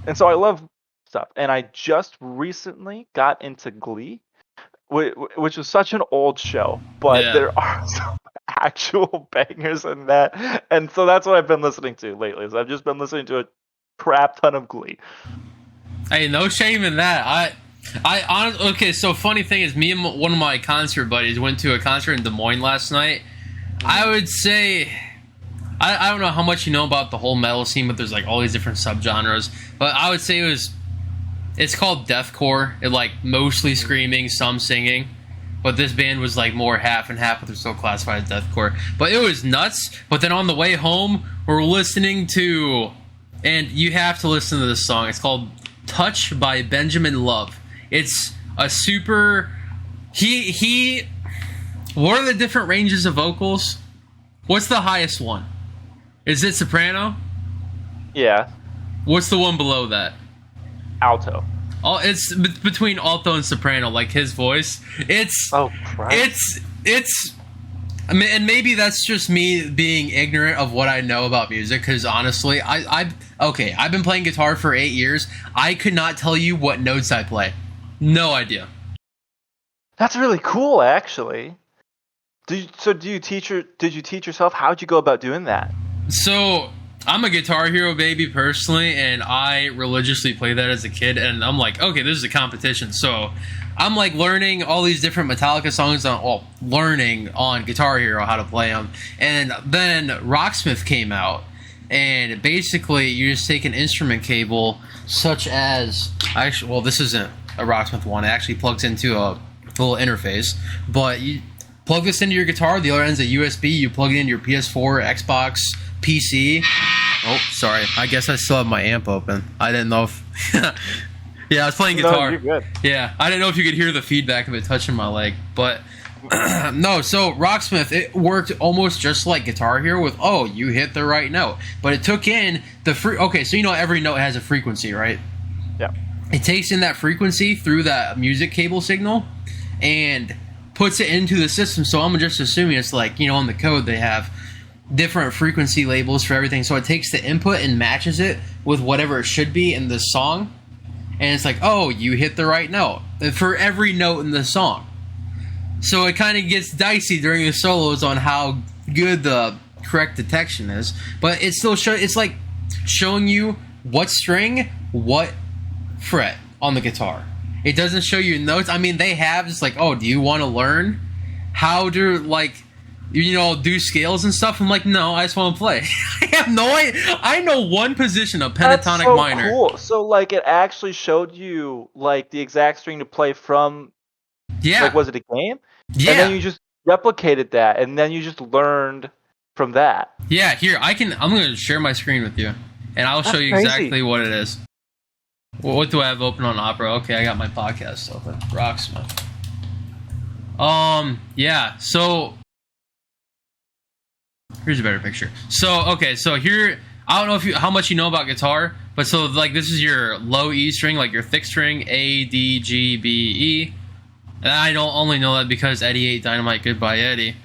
and so I love stuff. And I just recently got into Glee, which was such an old show, but Yeah. there are some actual bangers in that, and so that's what I've been listening to lately. Is I've just been listening to a crap ton of Glee. Hey, no shame in that. Okay, so funny thing is, me and one of my concert buddies went to a concert in Des Moines last night. I would say, I don't know how much you know about the whole metal scene, but there's like all these different subgenres. But I would say it's called deathcore. It like mostly screaming, some singing. But this band was like more half and half, but they're still classified as deathcore. But it was nuts. But then on the way home, we're listening to, and you have to listen to this song. It's called Touch by Benjamin Love. It's a super, what are the different ranges of vocals? What's the highest one? Is it soprano? Yeah, What's the one below that? alto. Oh, it's between alto and soprano, like his voice. It's Oh, Christ. it's. I mean, and maybe that's just me being ignorant of what I know about music. Because honestly, I've been playing guitar for 8 years. I could not tell you what notes I play. No idea. That's really cool, actually. Did you teach yourself? How'd you go about doing that? So I'm a Guitar Hero baby personally, and I religiously played that as a kid. And I'm like, okay, this is a competition, so I'm like learning all these different Metallica songs learning on Guitar Hero how to play them. And then Rocksmith came out, and basically you just take an instrument cable, such as this isn't a Rocksmith one. It actually plugs into a little interface, but you plug this into your guitar. The other end's a USB. You plug it into your PS4, Xbox, PC. Oh, sorry. I guess I still have my amp open. I didn't know if. Yeah, I was playing guitar. No, you're good. Yeah, I didn't know if you could hear the feedback of it touching my leg, but no. So Rocksmith, it worked almost just like Guitar Hero with you hit the right note, but it took in the Okay, so you know every note has a frequency, right? Yeah. It takes in that frequency through that music cable signal and puts it into the system. So I'm just assuming it's like, in the code they have different frequency labels for everything. So it takes the input and matches it with whatever it should be in the song. And it's like, you hit the right note for every note in the song. So it kind of gets dicey during the solos on how good the correct detection is. But it still it's like showing you what string, what fret on the guitar. It doesn't show you notes. I mean, they have just like, do you want to learn how to do scales and stuff? I'm like, no, I just want to play. I have no idea. I know one position of pentatonic That's so minor. cool. So like it actually showed you like the exact string to play from. Yeah. Like, was it a game? Yeah. And then you just replicated that, and then you just learned from that. Yeah. Here, I'm going to share my screen with you, and I'll show you crazy. exactly what it is. What do I have open on Opera? Okay, I got my podcast open. Rocksmith. Yeah. So here's a better picture. So here, I don't know how much you know about guitar, but so like this is your low E string, like your thick string, A, D, G, B, E. And I don't only know that because Eddie ate Dynamite, Goodbye Eddie.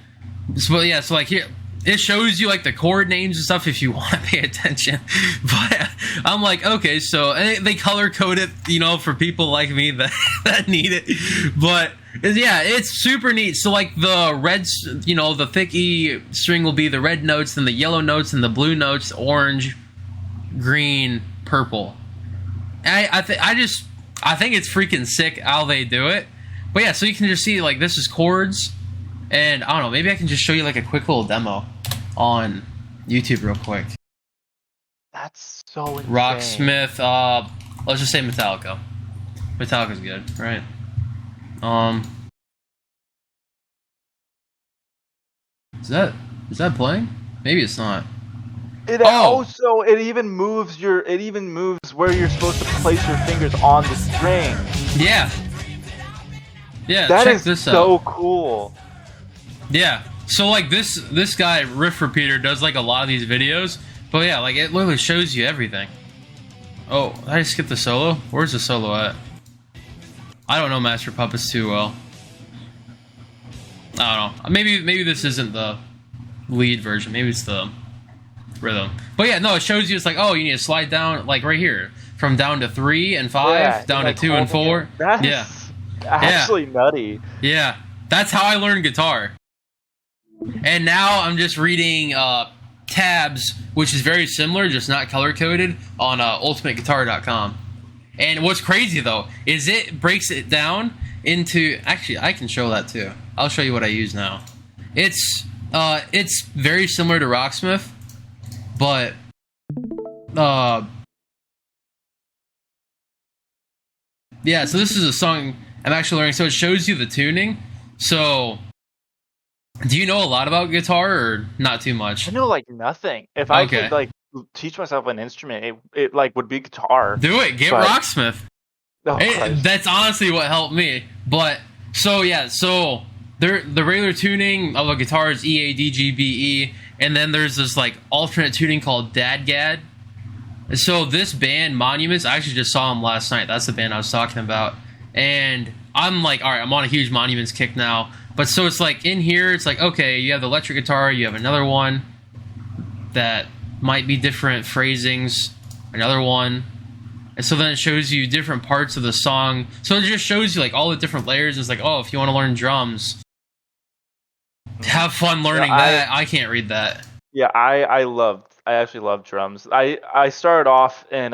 So like here, it shows you like the chord names and stuff if you want to pay attention. But I'm like, okay, so and they color code it, for people like me that that need it. But yeah, it's super neat. So like the reds, the thick E string will be the red notes, then the yellow notes, and the blue notes, orange, green, purple. I think it's freaking sick how they do it. But yeah, so you can just see like this is chords, and I don't know, maybe I can just show you like a quick little demo on YouTube real quick. That's so insane. Rocksmith, let's just say Metallica. Metallica's good, right? Is that playing? Maybe it's not. It also it even moves where you're supposed to place your fingers on the string. Yeah. Yeah, that check is this so out. cool. Yeah. So like this guy Riff Repeater does like a lot of these videos, but yeah, like it literally shows you everything. Oh, did I skip the solo? Where's the solo at? I don't know Master Puppets too well. I don't know. Maybe this isn't the lead version. Maybe it's the rhythm. But yeah, no, it shows you it's like, oh, you need to slide down like right here from down to 3 and 5, down to 2 and 4. That's actually nutty. Yeah, that's how I learned guitar. And now I'm just reading tabs, which is very similar, just not color coded, on ultimateguitar.com. And what's crazy though is it breaks it down into. Actually, I can show that too. I'll show you what I use now. It's very similar to Rocksmith, but yeah. So this is a song I'm actually learning. So it shows you the tuning. So. Do you know a lot about guitar or not too much? I know like nothing. If I could like teach myself an instrument, it like would be guitar. Do it. Get Rocksmith. Oh, that's honestly what helped me. But so yeah, so the regular tuning of a guitar is E, A, D, G, B, E, and then there's this like alternate tuning called Dadgad. So this band Monuments, I actually just saw them last night. That's the band I was talking about, and I'm like, all right, I'm on a huge Monuments kick now. But so it's like in here, it's like, okay, you have the electric guitar, you have another one that might be different phrasings, another one. And so then it shows you different parts of the song. So it just shows you like all the different layers. It's like, oh, if you want to learn drums, have fun learning that. I can't read that. Yeah, I actually love drums. I started off in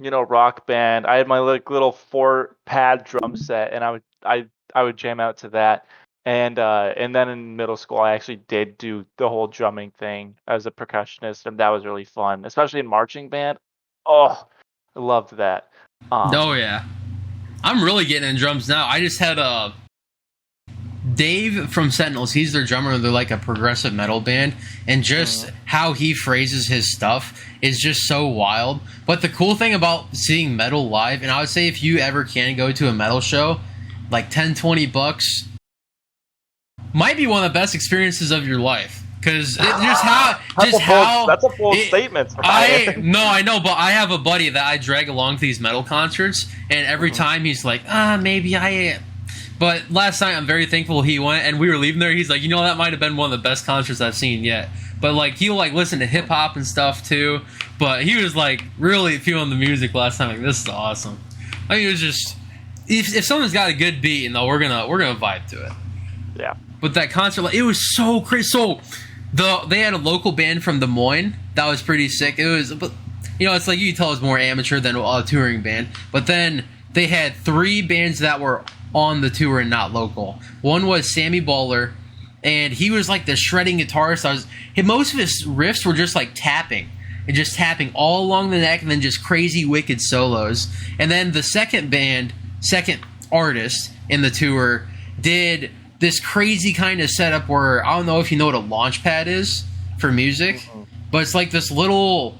Rock Band. I had my little 4-pad drum set, and I would jam out to that, and then in middle school I actually did do the whole drumming thing as a percussionist, and that was really fun, especially in marching band. Oh, I loved that. Oh yeah, I'm really getting in drums now. I just had Dave from Sentinels. He's their drummer. They're like a progressive metal band, and just how he phrases his stuff is just so wild. But the cool thing about seeing metal live, and I would say if you ever can go to a metal show, like $10-20 might be one of the best experiences of your life, because that's a bold statement. I know, but I have a buddy that I drag along to these metal concerts, and every time he's like, maybe I am. But last night I'm very thankful he went, and we were leaving there. He's like, that might have been one of the best concerts I've seen yet. But like he'll like listen to hip hop and stuff too. But he was like really feeling the music last time. Like, this is awesome. I mean, it was just. If someone's got a good beat, we're gonna vibe to it. Yeah. But that concert, like, it was so crazy. So they had a local band from Des Moines that was pretty sick. It was, but it's like you can tell it's more amateur than a touring band. But then they had 3 bands that were on the tour and not local. One was Sammy Bowler, and he was like the shredding guitarist. Most of his riffs were just like tapping. And just tapping all along the neck, and then just crazy wicked solos. And then the second artist in the tour did this crazy kind of setup where, I don't know if you know what a launch pad is for music, but it's like this little,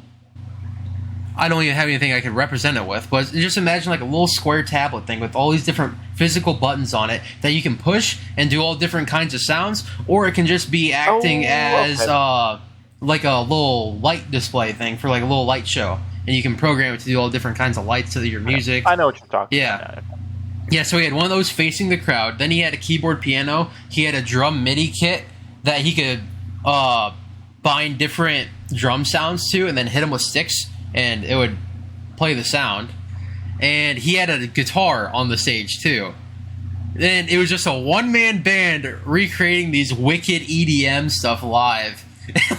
I don't even have anything I could represent it with, but just imagine like a little square tablet thing with all these different physical buttons on it that you can push and do all different kinds of sounds, or it can just be acting as like a little light display thing for like a little light show. And you can program it to do all different kinds of lights to your music. I know what you're talking about. Yeah. Yeah, so he had one of those facing the crowd. Then he had a keyboard piano. He had a drum MIDI kit that he could bind different drum sounds to and then hit them with sticks and it would play the sound. And he had a guitar on the stage too. And it was just a one-man band recreating these wicked EDM stuff live.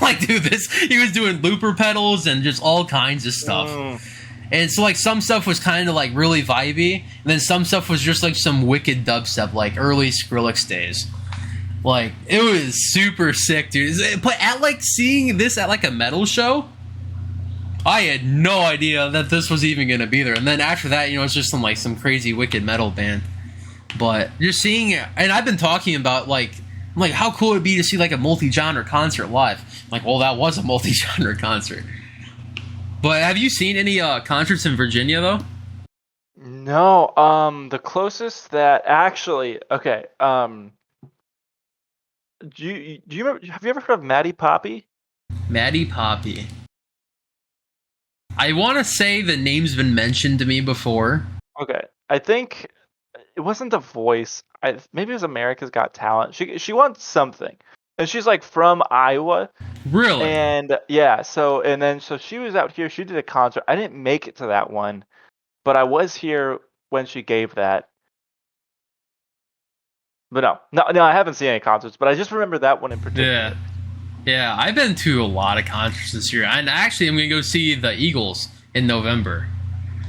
Like, dude, he was doing looper pedals and just all kinds of stuff. And so, like, some stuff was kind of, like, really vibey, and then some stuff was just, like, some wicked dubstep, like, early Skrillex days. Like, it was super sick, dude. But seeing this at, like, a metal show, I had no idea that this was even going to be there. And then after that, it's just some crazy wicked metal band. But just seeing it, and I've been talking about, how cool it would be to see, like, a multi-genre concert live. Well, that was a multi-genre concert. But have you seen any concerts in Virginia, though? No, the closest that actually, okay, do you remember, have you ever heard of Maddie Poppy? Maddie Poppy. I want to say the name's been mentioned to me before. Okay, I think it wasn't The Voice. Maybe it was America's Got Talent. She won something, and she's like from Iowa. Really? And yeah, so she was out here. She did a concert. I didn't make it to that one, but I was here when she gave that. But no, I haven't seen any concerts. But I just remember that one in particular. Yeah, I've been to a lot of concerts this year, and actually, I'm gonna go see the Eagles in November,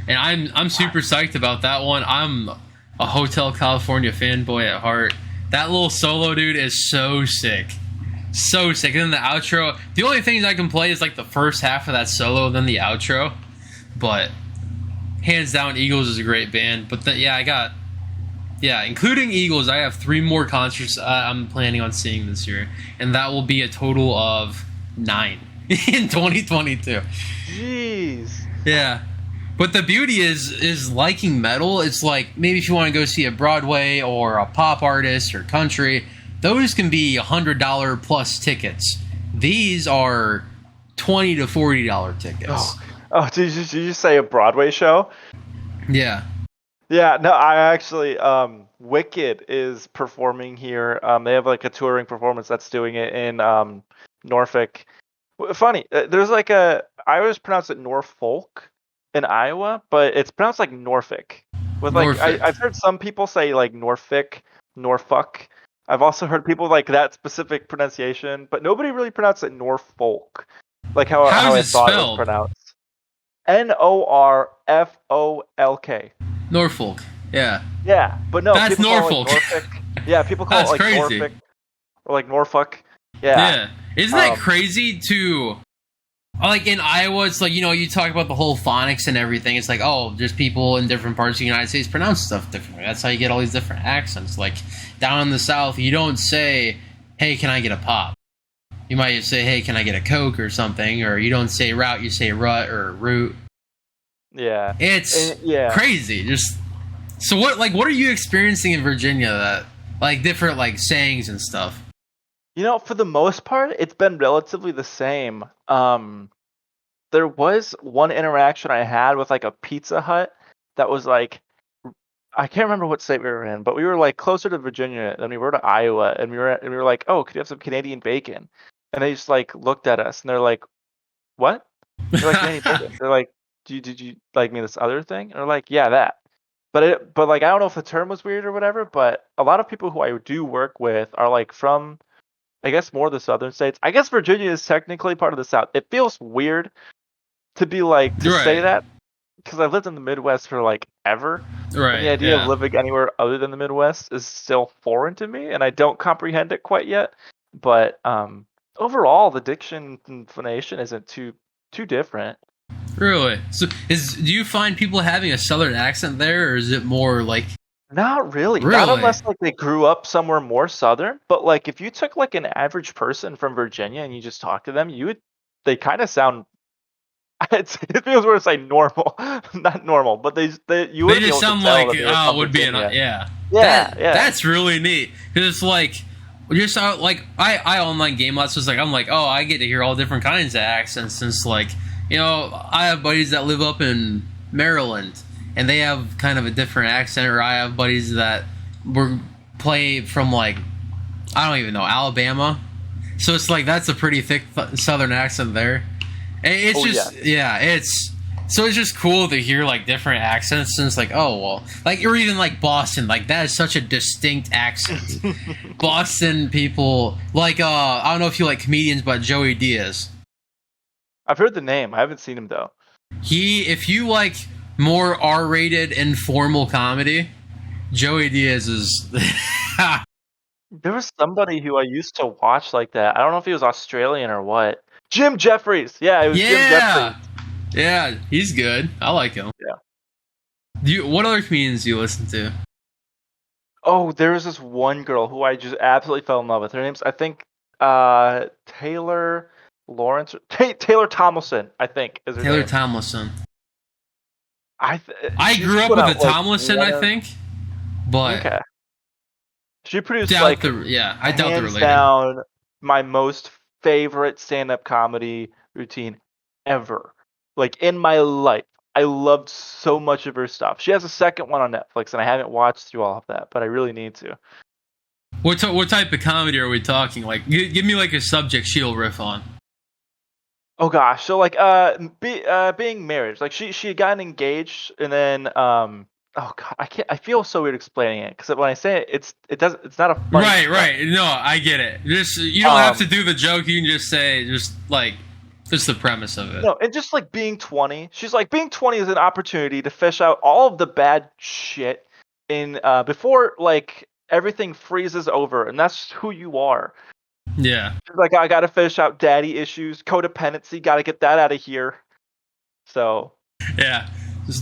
and I'm super psyched about that one. I'm a Hotel California fanboy at heart. That little solo dude is so sick. So sick. And then the outro, the only things I can play is like the first half of that solo, then the outro. But hands down, Eagles is a great band. But including Eagles, I have 3 more concerts I'm planning on seeing this year. And that will be a total of 9 in 2022. Jeez. Yeah. But the beauty is liking metal. It's like, maybe if you want to go see a Broadway or a pop artist or country, those can be $100 plus tickets. These are $20 to $40 tickets. Oh, did you just say a Broadway show? Yeah. Yeah, no, I actually, Wicked is performing here. They have like a touring performance that's doing it in Norfolk. Funny, there's like I always pronounce it Norfolk in Iowa, but it's pronounced like Norfolk. With like, Norfolk. I've heard some people say like Norfolk. I've also heard people like that specific pronunciation, but nobody really pronounced it Norfolk, like how I thought it was pronounced. Norfolk. Norfolk. Yeah. Yeah, but no, that's Norfolk. Yeah, people call it like crazy. Norfolk or like Norfolk. Yeah. Isn't that crazy to, like, in Iowa, it's like, you talk about the whole phonics and everything. It's like, oh, just people in different parts of the United States pronounce stuff differently. That's how you get all these different accents. Like, down in the South, you don't say, hey, can I get a pop? You might just say, hey, can I get a Coke or something? Or you don't say route, you say rut or root. Yeah. It's crazy. Just, so what are you experiencing in Virginia that, like, different, like, sayings and stuff? For the most part, it's been relatively the same. There was one interaction I had with like a Pizza Hut that was like, I can't remember what state we were in, but we were like closer to Virginia than we were to Iowa, and we were like, oh, could you have some Canadian bacon? And they just like looked at us and they're like, what? They're like, Canadian bacon. They're like, did you like mean this other thing? And they're like, yeah, that. But like, I don't know if the term was weird or whatever, but a lot of people who I do work with are like from, I guess, more of the southern states. I guess Virginia is technically part of the South. It feels weird to be like, to say that, because I've lived in the Midwest for like ever. Right. And the idea of living anywhere other than the Midwest is still foreign to me, and I don't comprehend it quite yet. But overall, the diction and phonation isn't too different. Really? So, do you find people having a southern accent there, or is it more like? Not really. Not unless like they grew up somewhere more southern. But like if you took like an average person from Virginia and you just talk to them, they kind of sound. It feels weird to say normal, not normal, but they just sound like would be yeah. That's really neat because it's like just like I online game lots, so it's like I'm like, oh, I get to hear all different kinds of accents since like I have buddies that live up in Maryland. And they have kind of a different accent, or I have buddies that play from, like, I don't even know, Alabama. So it's like, that's a pretty thick southern accent there. It's So it's just cool to hear like different accents, and it's like, oh well, like or even like Boston, like that is such a distinct accent. Boston people like I don't know if you like comedians, but Joey Diaz. I've heard the name. I haven't seen him though. If you like more R-rated informal comedy, Joey Diaz is. There was somebody who I used to watch like that. I don't know if he was Australian or what. Jim Jeffries. Yeah, it was Jim Jeffries. Yeah, he's good. I like him. Yeah. What other comedians do you listen to? Oh, there was this one girl who I just absolutely fell in love with. Her name's, I think, Taylor Lawrence. Taylor Tomlinson, I think, is her Taylor name. Tomlinson. I grew up with a Tomlinson, I think, but okay. She produced I doubt they're related. Down my most favorite stand-up comedy routine ever. Like in my life, I loved so much of her stuff. She has a second one on Netflix, and I haven't watched through all of that, but I really need to. What type of comedy are we talking? Like, give me like a subject she'll riff on. Oh gosh, so like being married, like she had gotten engaged, and then oh god, I feel so weird explaining it because when I say it, it's not a funny right. No, I get it. Just you don't have to do the joke. You can just say just the premise of it. No, and just like being 20, she's like being 20 is an opportunity to fish out all of the bad shit in before like everything freezes over, and that's who you are. Yeah. She's like, I gotta fish out daddy issues, codependency, gotta get that out of here. So. Yeah.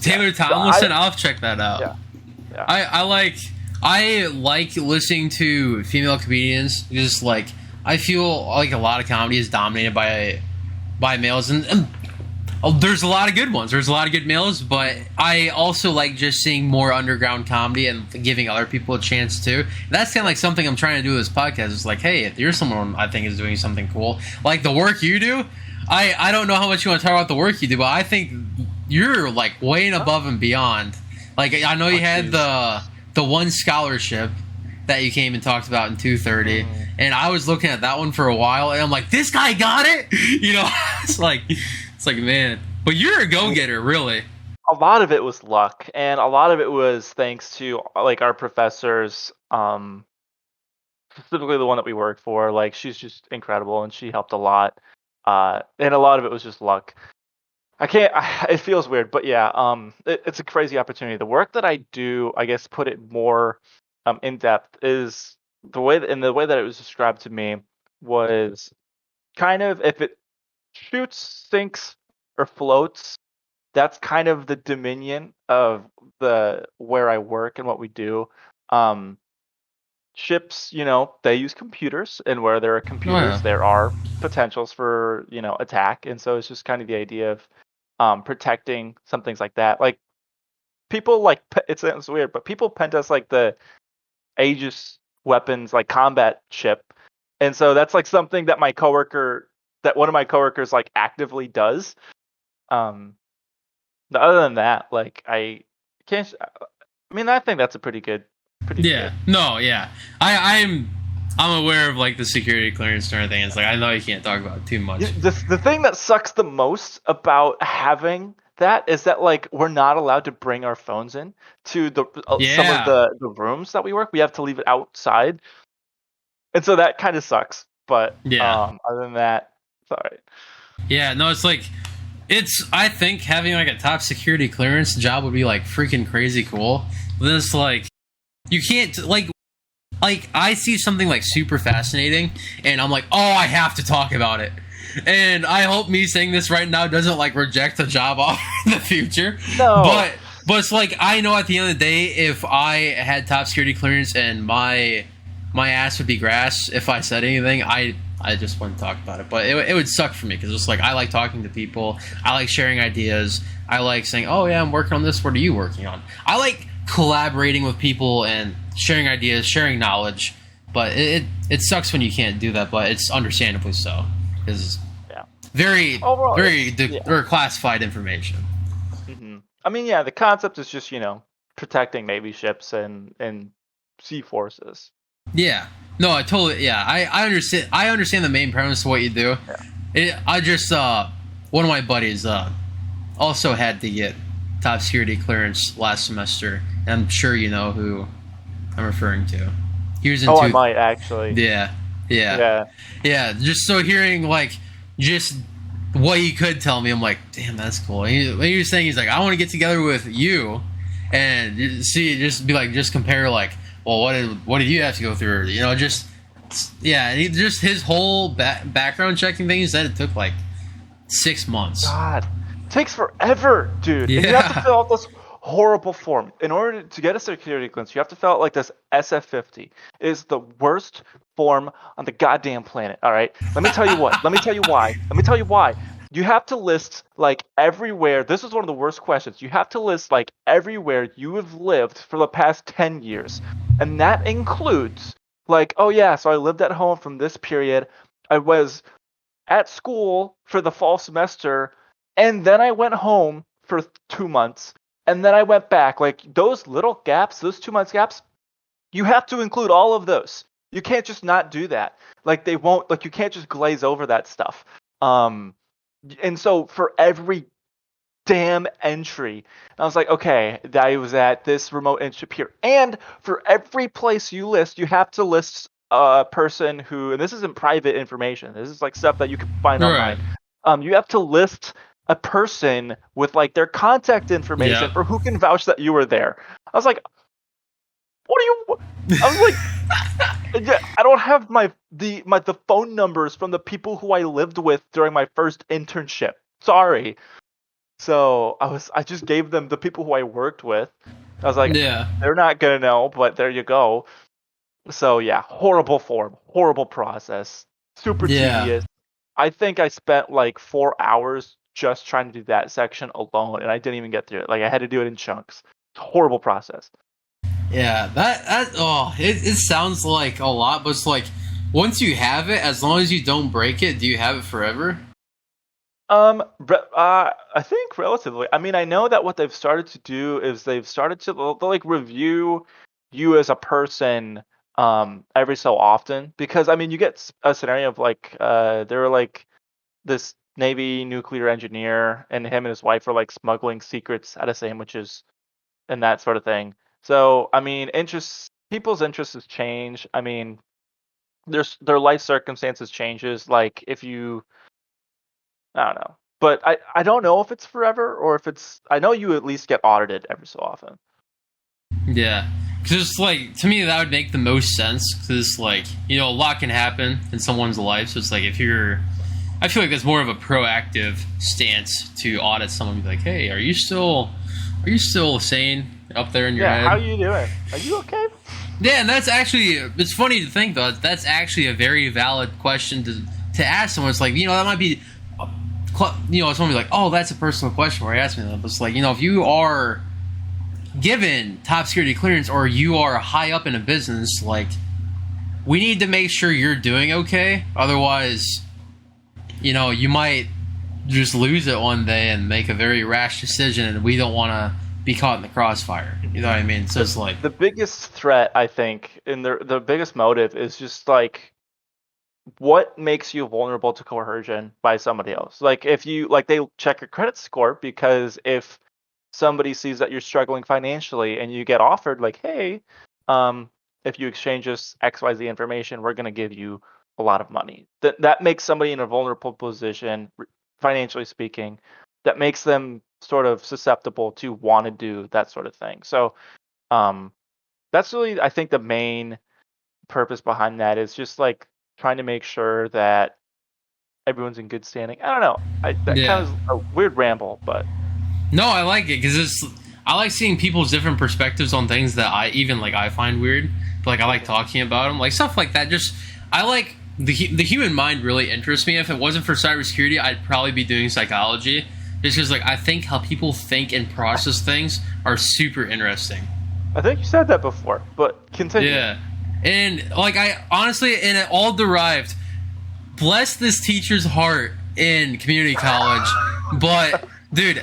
Taylor Tomlinson, I'll check that out. Yeah. I like listening to female comedians. Just like I feel like a lot of comedy is dominated by males, and there's a lot of good ones. There's a lot of good males, but I also like just seeing more underground comedy and giving other people a chance too. That's kind of like something I'm trying to do with this podcast. It's like, hey, if you're someone I think is doing something cool, like the work you do, I don't know how much you want to talk about the work you do, but I think you're like way and above and beyond. Like I know you had the one scholarship that you came and talked about in 230, and I was looking at that one for a while, and I'm like, this guy got it. You know, it's like man, but you're a go-getter, really. A lot of it was luck, and a lot of it was thanks to like our professors, specifically the one that we worked for. Like she's just incredible, and she helped a lot. And a lot of it was just luck. It feels weird, but yeah, it's a crazy opportunity. The work that I do, I guess, put it more in depth is the way that it was described to me was kind of if it shoots, sinks, or floats, that's kind of the dominion of where I work and what we do. Ships, they use computers, and where there are computers, there are potentials for, attack. And so it's just kind of the idea of protecting some things like that. Like people like, it sounds weird, but people pentest like the Aegis weapons, like combat ship. And so that's like something that one of my coworkers like actively does. Other than that, like I think that's a pretty good. Yeah. Good. No. Yeah. I'm aware of like the security clearance and everything. It's like I know you can't talk about it too much. The thing that sucks the most about having that is that like we're not allowed to bring our phones in to some of the rooms that we work. We have to leave it outside, and so that kind of sucks. But other than that, it's all right. Yeah. No. It's like. I think having like a top security clearance job would be like freaking crazy cool. But then it's like, you can't like I see something like super fascinating and I'm like, oh, I have to talk about it. And I hope me saying this right now doesn't like reject a job offer in the future. No. But it's like, I know at the end of the day, if I had top security clearance and my ass would be grass if I said anything, I just wouldn't talk about it. But it would suck for me because it's like I like talking to people. I like sharing ideas. I like saying, oh, yeah, I'm working on this. What are you working on? I like collaborating with people and sharing ideas, sharing knowledge. But it sucks when you can't do that, but it's understandably so. Because very classified information. Mm-hmm. I mean, yeah, the concept is just, protecting Navy ships and sea forces. Yeah. No, I totally. Yeah, I understand. I understand the main premise of what you do. Yeah. I just one of my buddies, also had to get top security clearance last semester. And I'm sure you know who I'm referring to. He was Oh, I into might actually. yeah, yeah, Yeah. yeah. Just so hearing like just what he could tell me, I'm like, damn, that's cool. When he was saying he's like, I want to get together with you and see, just be like, just compare like, well, what did you have to go through? You know, just yeah, and just his whole background checking thing. He said it took like 6 months. God, it takes forever, dude. And you have to Yeah. fill out this horrible form. In order to get a security clearance, you have to fill out like this SF50. It is the worst form on the goddamn planet. All right. Let me tell you what. Let me tell you why. Let me tell you why. You have to list like everywhere. This is one of the worst questions. You have to list like everywhere you have lived for the past 10 years. And that includes like, oh yeah, so I lived at home from this period. I was at school for the fall semester, and then I went home for 2 months, and then I went back. Like those little gaps, those 2 months gaps, you have to include all of those. You can't just not do that. Like they won't. Like you can't just glaze over that stuff. Um, and so for every damn entry, I was like, okay, I was at this remote internship here, and for every place you list, you have to list a person who, and this isn't private information. This is like stuff that you can find Right. online. You have to list a person with like their contact information Yeah. for who can vouch that you were there. I was like, what are you? I was like, yeah, I don't have the phone numbers from the people who I lived with during my first internship. Sorry. So I just gave them the people who I worked with. I was like, Yeah. they're not gonna know, but there you go. So yeah, horrible form, horrible process, super Yeah. tedious. I think I spent like 4 hours just trying to do that section alone, and I didn't even get through it. Like I had to do it in chunks. It's a horrible process. Yeah. It sounds like a lot, but it's like once you have it, as long as you don't break it, do you have it forever? I think relatively. I mean, I know that what they've started to do is they've started to they'll like review you as a person every so often, because I mean you get a scenario of like there were like this Navy nuclear engineer and him and his wife were like smuggling secrets out of sandwiches and that sort of thing. So I mean, people's interests change. I mean, their life circumstances changes. Like if you I don't know. But I don't know if it's forever or if it's. I know you at least get audited every so often. Yeah. Because like to me that would make the most sense. Because like a lot can happen in someone's life. So it's like if you're, I feel like that's more of a proactive stance to audit someone. And be like, hey, are you still sane up there in your Yeah, head? how you doing? Are you okay? Yeah, and that's actually, it's funny to think though. That's actually a very valid question to ask someone. It's like that might be, someone be like, oh, that's a personal question where I ask me that. But it's like if you are given top security clearance or you are high up in a business, like we need to make sure you're doing okay. Otherwise, you might just lose it one day and make a very rash decision, and we don't want to be caught in the crossfire. You know what I mean? So it's like The biggest threat, I think, and the biggest motive is just like what makes you vulnerable to coercion by somebody else. Like if you like they check your credit score, because if somebody sees that you're struggling financially and you get offered like, hey, if you exchange this XYZ information, we're going to give you a lot of money. That makes somebody in a vulnerable position, financially speaking, that makes them sort of susceptible to want to do that sort of thing. So that's really, I think, the main purpose behind that is just like trying to make sure that everyone's in good standing. I don't know. That kind of is a weird ramble, but no, I like it because I like seeing people's different perspectives on things that I find weird. But like I like talking about them, like stuff like that. Just I like the human mind really interests me. If it wasn't for cybersecurity, I'd probably be doing psychology. Just because like I think how people think and process things are super interesting. I think you said that before, but continue. Yeah, and like I honestly, and it all derived. Bless this teacher's heart in community college, but dude,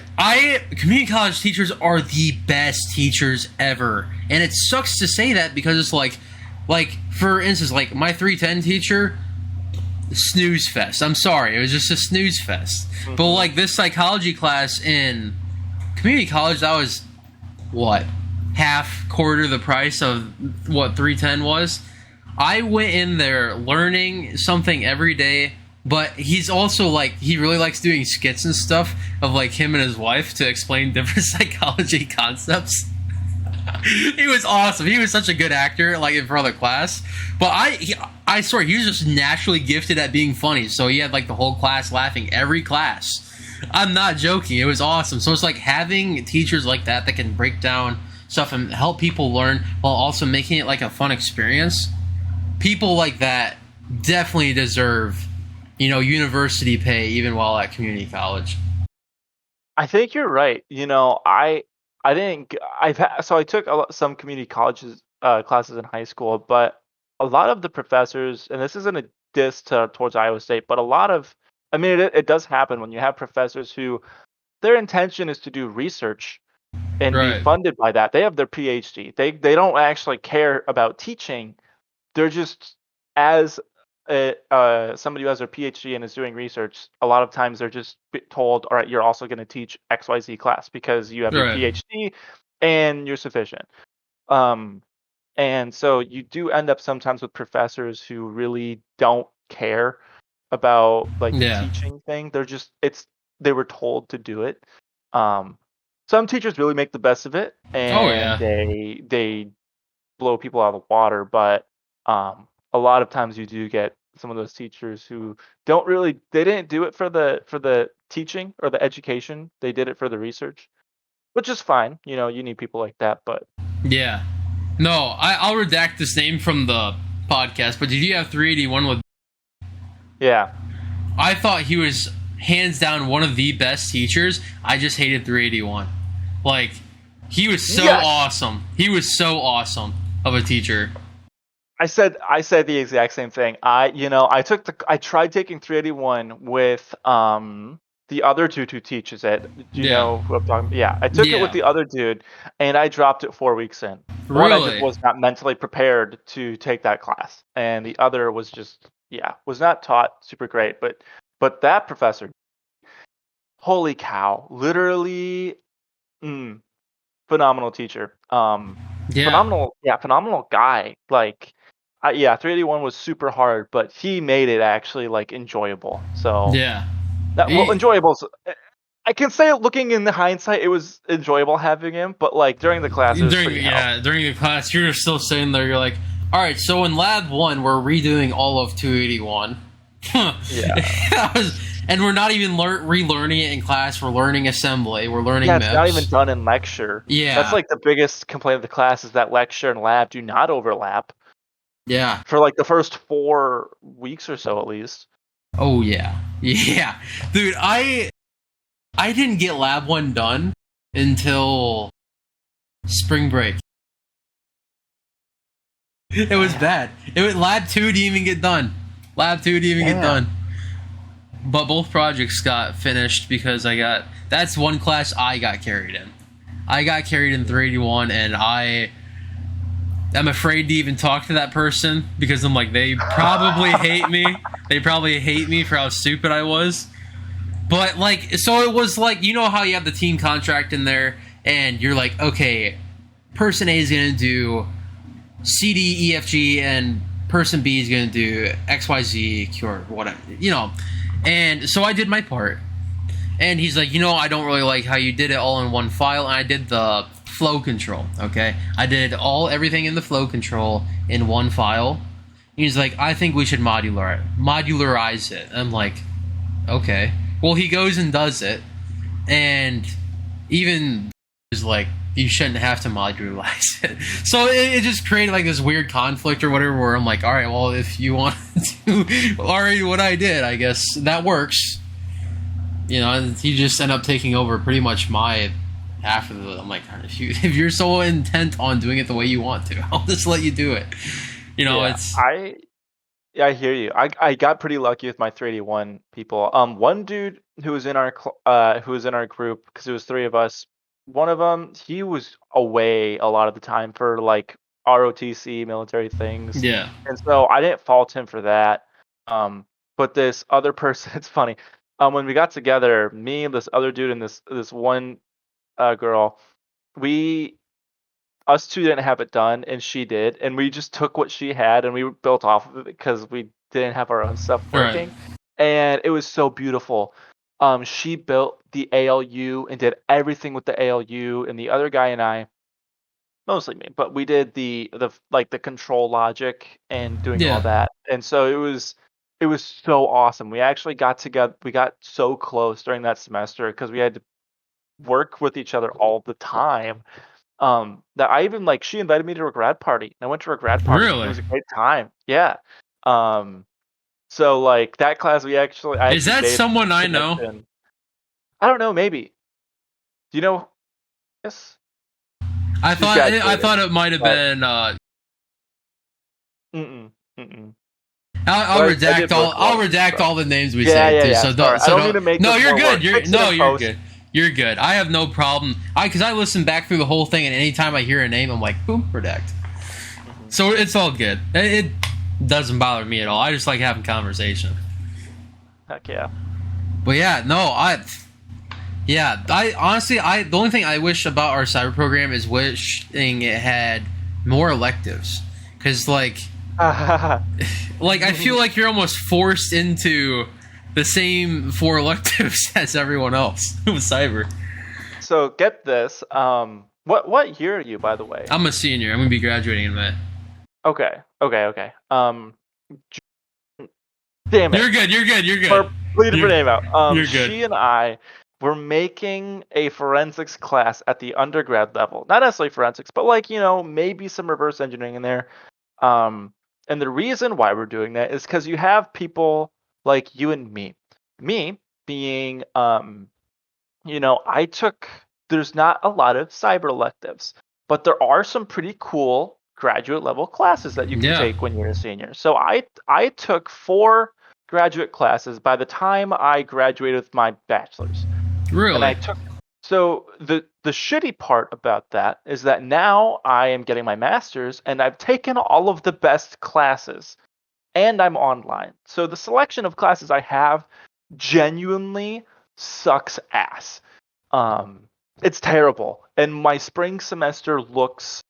community college teachers are the best teachers ever, and it sucks to say that because it's like for instance, like my 310 teacher, snooze fest. I'm sorry, it was just a snooze fest. But Mm-hmm. like this psychology class in community college, that was what, half quarter the price of what 310 was. I went in there learning something every day, but he's also like, he really likes doing skits and stuff of like him and his wife to explain different psychology concepts. He was awesome. He was such a good actor, like in front of the class. But I swear, he was just naturally gifted at being funny. So he had like the whole class laughing every class. I'm not joking. It was awesome. So it's like having teachers like that that can break down stuff and help people learn while also making it like a fun experience. People like that definitely deserve, university pay even while at community college. I think you're right. I think I took some community colleges classes in high school, but a lot of the professors, and this isn't a diss towards Iowa State, but I mean, it does happen when you have professors who their intention is to do research and be Right. funded by that. They have their PhD. They don't actually care about teaching. They're just as somebody who has their PhD and is doing research. A lot of times they're just told, "All right, you're also going to teach XYZ class because you have your Right. PhD and you're sufficient." Um, and so you do end up sometimes with professors who really don't care about like the Yeah. teaching thing. They were told to do it. Um, some teachers really make the best of it Oh and yeah. they blow people out of the water, but a lot of times you do get some of those teachers who they didn't do it for the teaching or the education. They did it for the research, which is fine. You need people like that, but Yeah. No, I'll redact this name from the podcast. But did you have 381 with? yeah. I thought he was hands down one of the best teachers. I just hated 381. Like, he was so Yes. awesome. He was so awesome of a teacher. I said the exact same thing. I tried taking 381 with the other dude who teaches it. Do you Yeah. know who I'm talking about? Yeah, I took it with Yeah. the other dude and I dropped it 4 weeks in. One, I just Really? was not mentally prepared to take that class. And the other was just was not taught super great, but that professor, holy cow, literally phenomenal teacher. Yeah. Phenomenal guy. Like, 381 was super hard, but he made it actually like enjoyable. So Yeah. well, He, enjoyable. I can say looking in the hindsight, it was enjoyable having him, but like during the class, it was during pretty hell. yeah during the class, you're still sitting there. You're like, all right. So in lab one, we're redoing all of 281. Yeah, That was, and we're not even relearning it in class. We're learning assembly. We're learning yeah, it's not even MIPS. done in lecture. That's Yeah. like the biggest complaint of the class is that lecture and lab do not overlap Yeah. for like the first 4 weeks or so at least. Oh yeah. Yeah. Dude, I didn't get lab 1 done until spring break. It was bad. It was lab 2 didn't even get done. Lab 2 didn't even get Yeah. done. But both projects got finished because that's one class I got carried in. I got carried in 381 and I'm afraid to even talk to that person because I'm like, they probably hate me. They probably hate me for how stupid I was. But like, so it was like, how you have the team contract in there and you're like, okay, person A is going to do C, D, E, F, G, and person B is going to do X, Y, Z, Q, or whatever, And so I did my part. And he's like, I don't really like how you did it all in one file. And I did the flow control, okay? I did everything in the flow control in one file. He's like, I think we should modularize it. I'm like, okay. Well, he goes and does it. And even is like, you shouldn't have to modularize it. So it just created like this weird conflict or whatever where I'm like, all right, well, if you want to do already what I did, I guess that works. He just ended up taking over pretty much my half of the. I'm like, if you're so intent on doing it the way you want to, I'll just let you do it. Yeah, It's I hear you. I got pretty lucky with my 381 people. One dude who was in our group because it was three of us. One of them, he was away a lot of the time for like ROTC military things, yeah, and so I didn't fault him for that. Um, but this other person, it's funny. When we got together, me, this other dude, and this one girl, we us two didn't have it done, and she did, and we just took what she had and we built off of it because we didn't have our own stuff Right. working, and it was so beautiful. She built the ALU and did everything with the ALU, and the other guy and I, mostly me, but we did the control logic and doing all Yeah. that, and so it was so awesome. We actually got together. We got so close during that semester because we had to work with each other all the time. That I even like she invited me to her grad party. And I went to her grad party. It Really? was a great time. Yeah. Um, so like that class I Is actually that made someone a I know? connection. I don't know, maybe. Do you know? Yes. I She's thought graduated. it might have But been. mm-mm, mm-mm. I'll But I redact did work I'll alongside redact so. all the names we Yeah, say yeah, too. yeah. So Sorry. I don't mean to make No, this you're more good. work. You're Fix it in you're post. good. You're good. I have no problem. Because I listen back through the whole thing, and anytime I hear a name, I'm like, boom, redact. Mhm. So it's all good. It doesn't bother me at all. I just like having conversation. Heck yeah. But yeah, no, I honestly, the only thing I wish about our cyber program is wishing it had more electives, because like I feel like you're almost forced into the same 4 electives as everyone else with cyber. So get this. What year are you, by the way? I'm a senior. I'm gonna be graduating in May. Okay. Damn it. You're good. You're good. You're good. Completely different name out. You're good. She and I were making a forensics class at the undergrad level. Not necessarily forensics, but like, maybe some reverse engineering in there. And the reason why we're doing that is because you have people like you and me. Me being, there's not a lot of cyber electives, but there are some pretty cool graduate level classes that you can Yeah. take when you're a senior. So I took 4 graduate classes by the time I graduated with my bachelor's. Really? And I took so the shitty part about that is that now I am getting my master's and I've taken all of the best classes and I'm online. So the selection of classes I have genuinely sucks ass. It's terrible. And my spring semester looks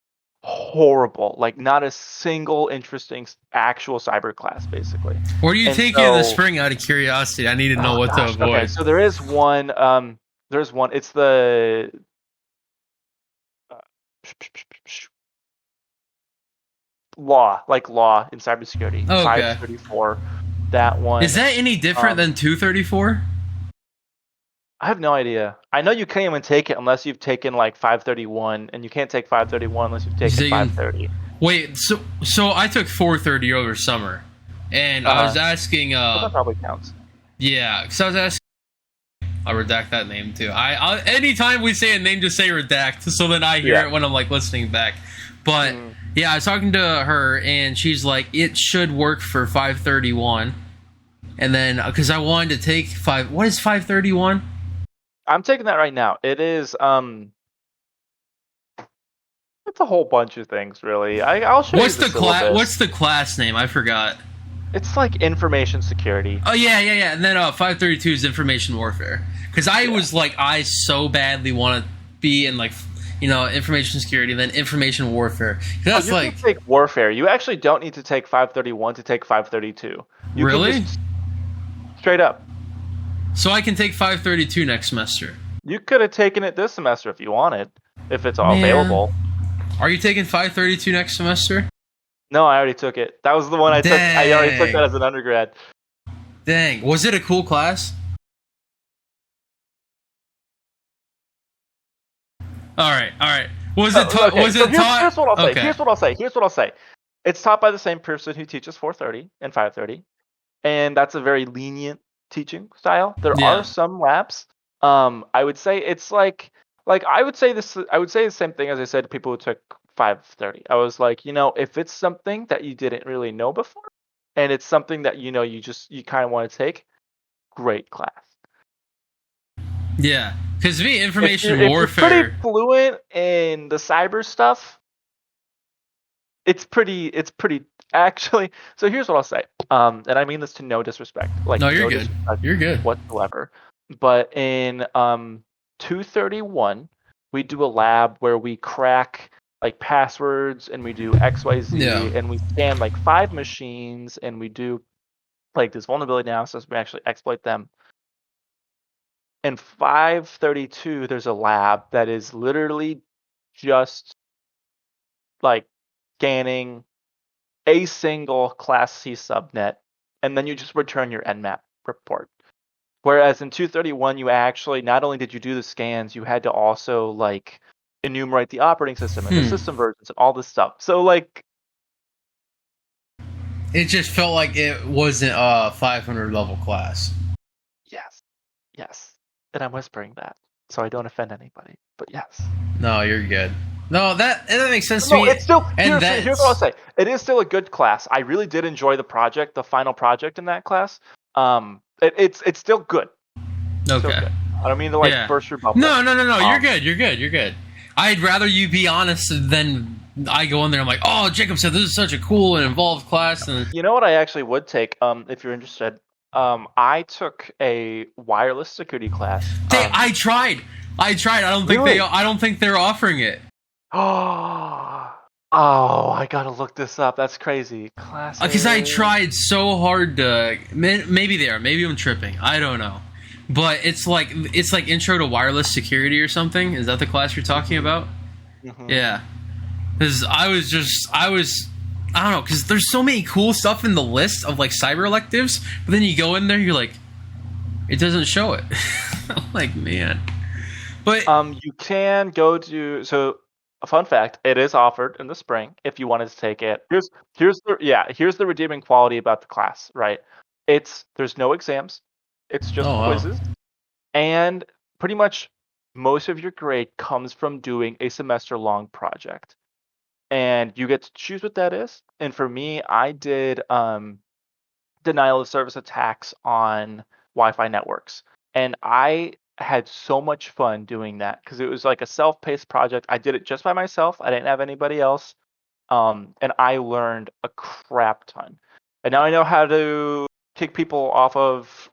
horrible. Like not a single interesting actual cyber class basically. What are you And taking in the so- spring out of curiosity? I need to know Oh, what gosh, to avoid. Okay, so there is one. There's one. It's the law in cybersecurity. Okay. 534. That one. Is that any different than 234? I have no idea. I know you can't even take it unless you've taken like 531, and you can't take 531 unless you've taken 530. Wait, so I took 430 over summer, and I was asking. Well, that probably counts. Yeah, because I was asking. I'll redact that name too. Anytime we say a name, just say redact, so that I hear it when I'm like listening back. But yeah, I was talking to her, and she's like, it should work for 531, and then because I wanted to take What is 531? I'm taking that right now. It is it's a whole bunch of things, really. I'll show What's you the class? What's the class name? I forgot. It's like information security. Oh yeah. And then 532 is information warfare. Because I was like, I so badly want to be in like, information security, and then information warfare. That's you like can take warfare. You actually don't need to take 531 to take 532. You really can just, straight up. So I can take 532 next semester. You could have taken it this semester if you wanted, if it's all available. Are you taking 532 next semester? No, I already took it. That was the one I took. I already took that as an undergrad. Dang. Was it a cool class? All right. Was it taught? Okay, Was so it taught? Here's what I'll say. Okay. Here's what I'll say. It's taught by the same person who teaches 430 and 530, and that's a very lenient teaching style. There are some labs. I would say it's like I would say this. I would say the same thing as I said to people who took 530. I was like, if it's something that you didn't really know before, and it's something that you kind of want to take, great class. Yeah, because me, information if warfare. you're pretty fluent in the cyber stuff, it's pretty actually. So here's what I'll say. And I mean this to no disrespect, like No, you're no good. disrespect You're good. whatsoever. But in 231, we do a lab where we crack like passwords and we do Yeah. XYZ and we scan like 5 machines and we do like this vulnerability analysis. We actually exploit them. In 532, there's a lab that is literally just like scanning a single Class C subnet, and then you just return your Nmap report. Whereas in 231, you actually not only did you do the scans, you had to also like enumerate the operating system and the system versions and all this stuff. So like, It just felt like it wasn't a 500 level class. yes, yes, and I'm whispering that so I don't offend anybody. But yes. No, you're good. No, that makes sense to No, me. it's still And here's what I'll say. It is still a good class. I really did enjoy the project, the final project in that class. It's still good. Still okay. good. I don't mean to like Yeah. burst your bubble. No. You're good. You're good. You're good. I'd rather you be honest than I go in there. I'm like, oh, Jacob said this is such a cool and involved class, and You know what I actually would take, if you're interested. I took a wireless security class. I tried. I don't think Really? I don't think they're offering it. Oh, I gotta look this up. That's crazy. Class. Because I tried so hard to. Maybe they are. Maybe I'm tripping. I don't know. But it's like intro to wireless security or something. Is that the class you're talking about? Mm-hmm. Yeah. Because I don't know. Because there's so many cool stuff in the list of like cyber electives, but then you go in there, you're like, it doesn't show it. I'm like, man. But You can go to so. A fun fact: it is offered in the spring if you wanted to take it. Here's the redeeming quality about the class. Right, there's no exams. It's just oh wow. quizzes, and pretty much most of your grade comes from doing a semester long project, and you get to choose what that is. And for me, I did denial of service attacks on Wi-Fi networks, and I had so much fun doing that because it was like a self-paced project. I did it just by myself. I didn't have anybody else, and I learned a crap ton. And now I know how to kick people off of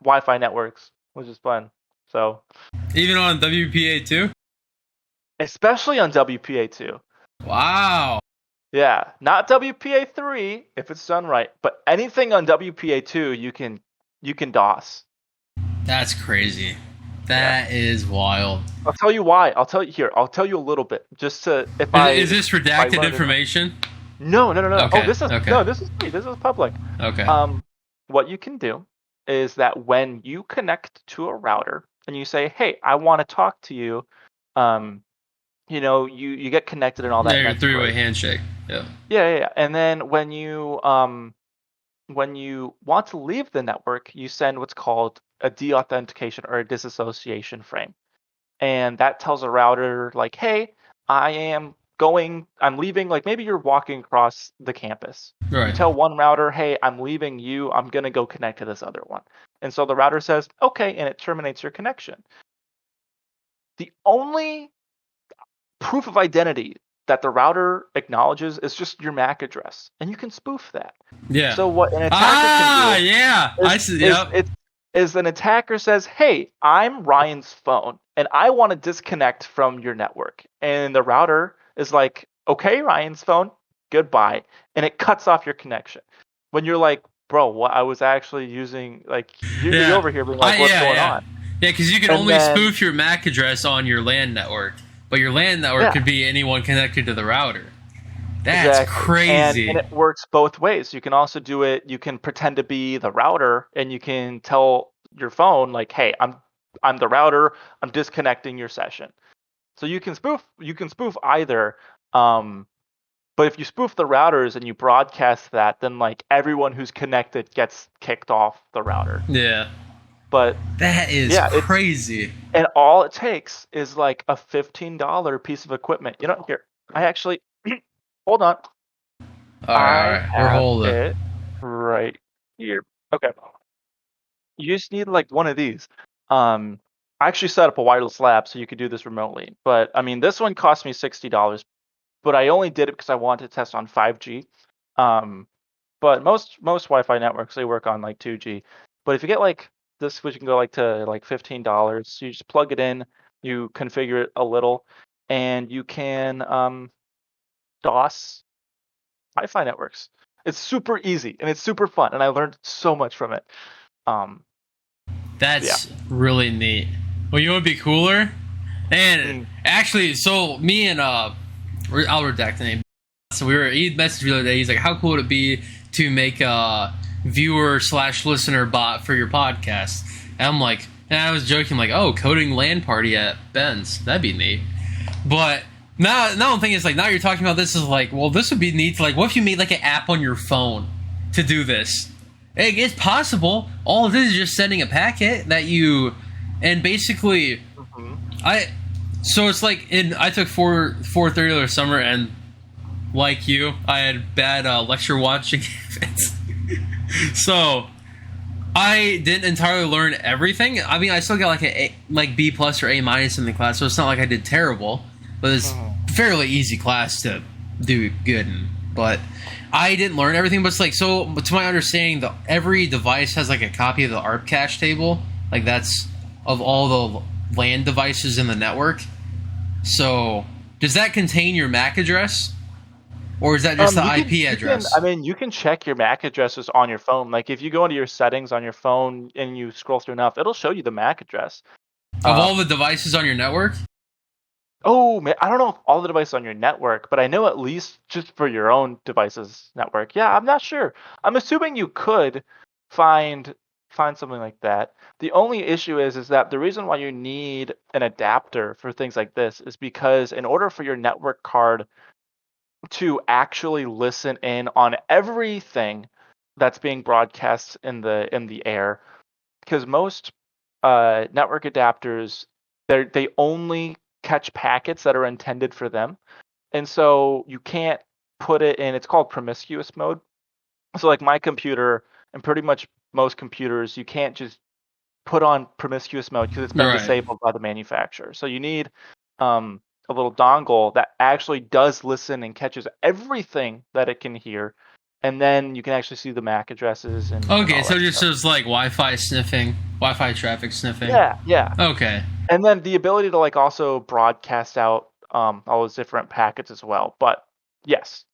Wi-Fi networks, which is fun. So, Even on WPA too. especially on WPA2. Wow. Yeah, not WPA3 if it's done right, but anything on WPA2 you can DOS. That's crazy. That is wild. I'll tell you why. I'll tell you here. I'll tell you a little bit just to if I Is this if I redacted learned it. information? No. Okay. Oh, this is Okay. no, this is free. This is public. Okay. What you can do is that when you connect to a router and you say, "Hey, I want to talk to you," you get connected and all that. Yeah, And your that's three-way great. handshake. Yeah. Yeah. And then when you want to leave the network, you send what's called a deauthentication or a disassociation frame. And that tells a router like, hey, I'm leaving, like maybe you're walking across the campus. You Right. tell one router, hey, I'm leaving you, I'm going to go connect to this other one. And so the router says, okay, and it terminates your connection. The only proof of identity that the router acknowledges is just your MAC address, and you can spoof that. Yeah. So what an attacker can do Yeah. I see. Yep. is an attacker says, "Hey, I'm Ryan's phone, and I want to disconnect from your network." And the router is like, "Okay, Ryan's phone, goodbye," and it cuts off your connection. When you're like, "Bro, what? I was actually using like you're Yeah. over here being like, what's going on?" Yeah, because you can And only then spoof your MAC address on your LAN network, but your LAN network yeah, could be anyone connected to the router. That's exactly. crazy. And it works both ways. You can also do it. You can pretend to be the router, and you can tell your phone like, "Hey, I'm the router. I'm disconnecting your session." So you can spoof either. But if you spoof the routers and you broadcast that, then like everyone who's connected gets kicked off the router. Yeah. But That is yeah, crazy. and all it takes is like a $15 piece of equipment. Here, I actually hold on. All I right. We're have holding. it right here. Okay. You just need like one of these. I actually set up a wireless lab so you could do this remotely. But I mean, this one cost me $60. but I only did it because I wanted to test on 5G. Um, but most Wi-Fi networks, they work on like 2G. But if you get like this, which you can go like to like $15, you just plug it in, you configure it a little, and you can DOS Wi-Fi networks. It's super easy and it's super fun, and I learned so much from it. Um, That's really neat. Well, you know what would be cooler? And actually, so me and I'll redact the name. So he messaged me the other day. He's like, "How cool would it be to make a viewer/listener bot for your podcast?" And I'm like, and I was joking, like, "Oh, coding LAN party at Ben's. That'd be neat." But now I'm thinking, it's like, now you're talking about this is like, well, this would be neat. To, like, what if you made like an app on your phone to do this? It's possible. All it is just sending a packet that you, and basically, so it's like I took 4:30 this summer, and like you, I had bad lecture watching habits. So I didn't entirely learn everything. I mean, I still got like a B plus or A minus in the class, so it's not like I did terrible. But it's fairly easy class to do good in. But I didn't learn everything. But it's like, so to my understanding, every device has like a copy of the ARP cache table. Like that's of all the LAN devices in the network. So does that contain your MAC address? Or is that just the IP address? You can check your MAC addresses on your phone. Like if you go into your settings on your phone and you scroll through enough, it'll show you the MAC address. Of all the devices on your network? Oh, man, I don't know if all the devices on your network, but I know at least just for your own device's network. Yeah, I'm not sure. I'm assuming you could find something like that. The only issue is that the reason why you need an adapter for things like this is because in order for your network card to actually listen in on everything that's being broadcast in the air, because most network adapters they only catch packets that are intended for them, and so you can't put it in. It's called promiscuous mode. So like my computer and pretty much most computers, you can't just put on promiscuous mode because it's been disabled by the manufacturer. So you need a little dongle that actually does listen and catches everything that it can hear, and then you can actually see the MAC addresses. And okay, so just as like Wi-Fi sniffing, Wi-Fi traffic sniffing. Yeah. Okay. And then the ability to like also broadcast out all those different packets as well. But yes,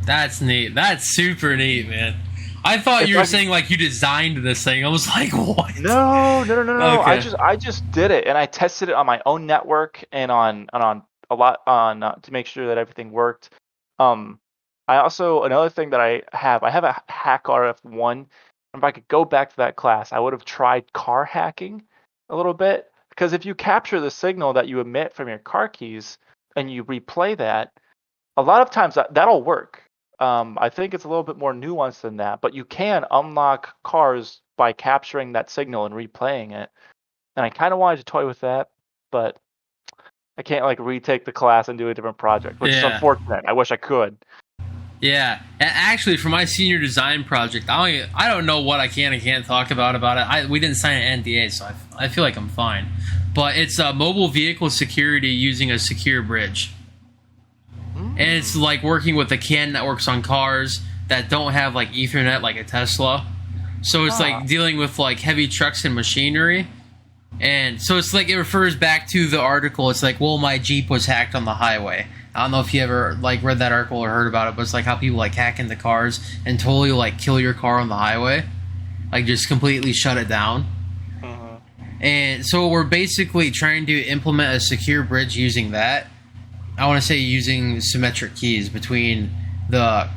that's neat. That's super neat, man. I thought you were saying like you designed this thing. I was like, what? No. Okay. I just did it, and I tested it on my own network and on a lot to make sure that everything worked. I also, another thing that I have a hack RF1. If I could go back to that class, I would have tried car hacking a little bit, because if you capture the signal that you emit from your car keys and you replay that, a lot of times that'll work. I think it's a little bit more nuanced than that, but you can unlock cars by capturing that signal and replaying it. And I kind of wanted to toy with that, but I can't like retake the class and do a different project, which is unfortunate. I wish I could. Yeah, and actually, for my senior design project, I don't know what I can and can't talk about it. We didn't sign an NDA, so I feel like I'm fine. But it's mobile vehicle security using a secure bridge. And it's like working with the CAN networks on cars that don't have like Ethernet, like a Tesla. So it's like dealing with like heavy trucks and machinery. And so it's like, it refers back to the article. It's like, well, my Jeep was hacked on the highway. I don't know if you ever like read that article or heard about it, but it's like how people like hack into cars and totally like kill your car on the highway, like just completely shut it down. And so we're basically trying to implement a secure bridge using that. I want to say using symmetric keys between the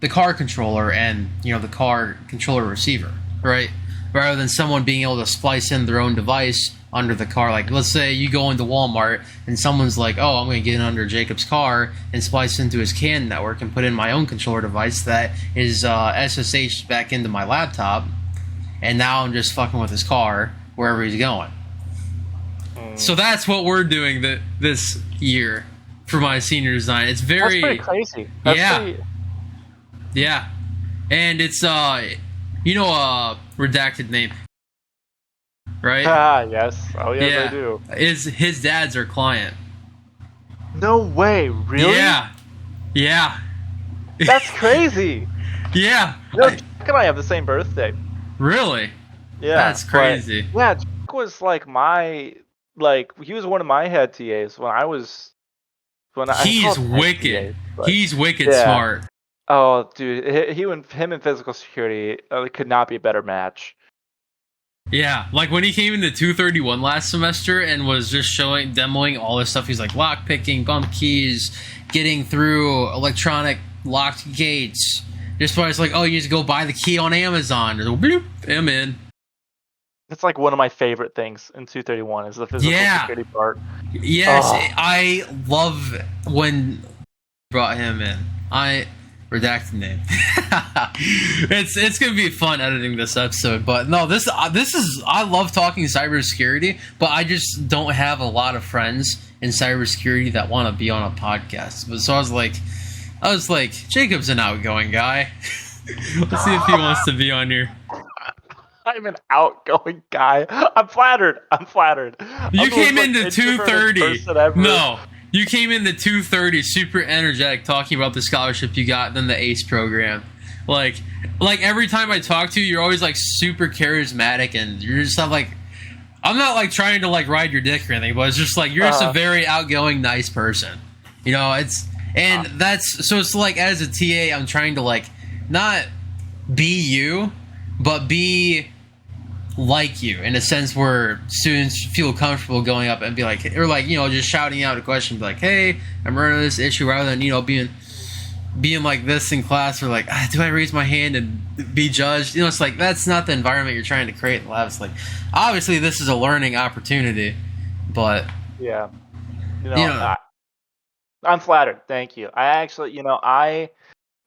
car controller and, you know, the car controller receiver, right? Rather than someone being able to splice in their own device under the car. Like, let's say you go into Walmart and someone's like, oh, I'm going to get in under Jacob's car and splice into his CAN network and put in my own controller device that is SSH back into my laptop, and now I'm just fucking with his car wherever he's going. So that's what we're doing this year for my senior design. It's very... That's pretty crazy. Yeah. And it's, redacted name, right? Yes. Oh, yes, I do. His dad's our client. No way, really? Yeah. That's crazy. Yeah. Jack and I have the same birthday. Really? Yeah, That's but crazy. yeah, Jack was he was one of my head TAs when I call He's them head wicked. TAs, but He's wicked yeah. smart. Oh, dude, him and physical security could not be a better match. Yeah, like when he came into 231 last semester and was just demoing all this stuff. He's like lock picking, bump keys, getting through electronic locked gates. Just by it's like, oh, you just go buy the key on Amazon. Bloop, I'm in. It's like one of my favorite things in 231 is the physical security part. Yes, I love when brought him in. I redact the name. It's gonna be fun editing this episode, but no, this is I love talking cybersecurity, but I just don't have a lot of friends in cybersecurity that want to be on a podcast. But so I was like, Jacob's an outgoing guy. Let's see if he wants to be on here. I'm an outgoing guy. I'm flattered. You came into 230. No. You came into 230 super energetic talking about the scholarship you got, then the ACE program. Like every time I talk to you, you're always like super charismatic and you're just like, I'm not like trying to like ride your dick or anything, but it's just like you're just a very outgoing, nice person. You know, it's like as a TA, I'm trying to like not be you, but be like you in a sense where students feel comfortable going up and be like, or like, you know, just shouting out a question, be like, hey, I'm running this issue, rather than, you know, being like this in class or like, do I raise my hand and be judged? You know, it's like that's not the environment you're trying to create in the lab. It's like, obviously this is a learning opportunity, but yeah, I'm flattered. Thank you. I actually, I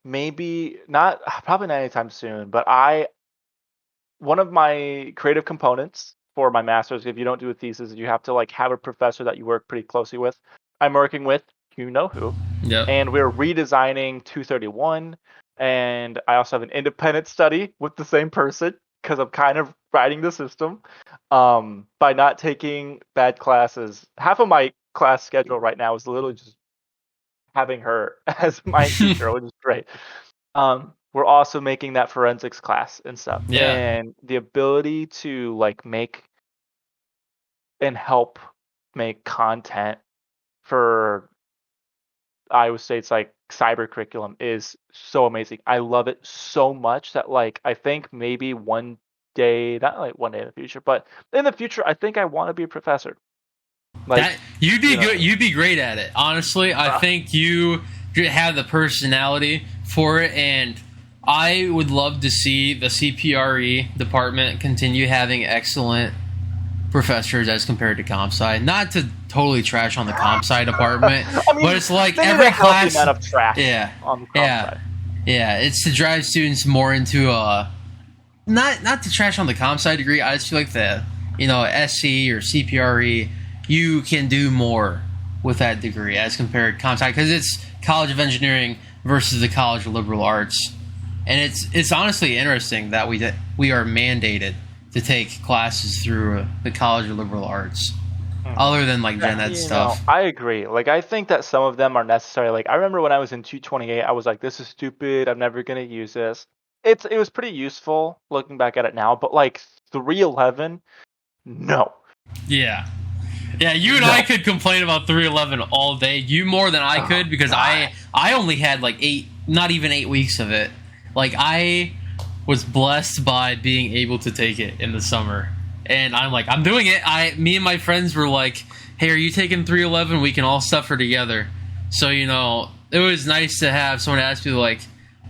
maybe not, probably not anytime soon, but one of my creative components for my master's, if you don't do a thesis, you have to like have a professor that you work pretty closely with. I'm working with you know who. Yep. And we're redesigning 231. And I also have an independent study with the same person because I'm kind of writing the system by not taking bad classes. Half of my class schedule right now is literally just having her as my teacher, which is great. We're also making that forensics class and stuff. Yeah. And the ability to like make and help make content for Iowa State's like cyber curriculum is so amazing. I love it so much that like I think maybe one day, not like one day in the future, but in the future, I think I want to be a professor. Like you'd be good. You'd be great at it. Honestly, I think you have the personality for it, and I would love to see the CPRE department continue having excellent professors as compared to comp sci. Not to totally trash on the comp sci department, but it's like every class amount of trash. On the comp sci. Yeah. It's to drive students more into not to trash on the comp sci degree. I just feel like the SC or CPRE, you can do more with that degree as compared to comp sci because it's College of Engineering versus the College of Liberal Arts. And it's honestly interesting that we are mandated to take classes through the College of Liberal Arts, other than like gen ed stuff. I agree. Like I think that some of them are necessary. Like I remember when I was in 228, I was like, "This is stupid. I'm never gonna use this." It was pretty useful looking back at it now, but like 311, no. Yeah. You and I could complain about 311 all day. You more than I could because I only had like not even 8 weeks of it. Like I was blessed by being able to take it in the summer, and I'm like, I'm doing it. Me and my friends were like, hey, are you taking 311? We can all suffer together. So it was nice to have someone ask you like,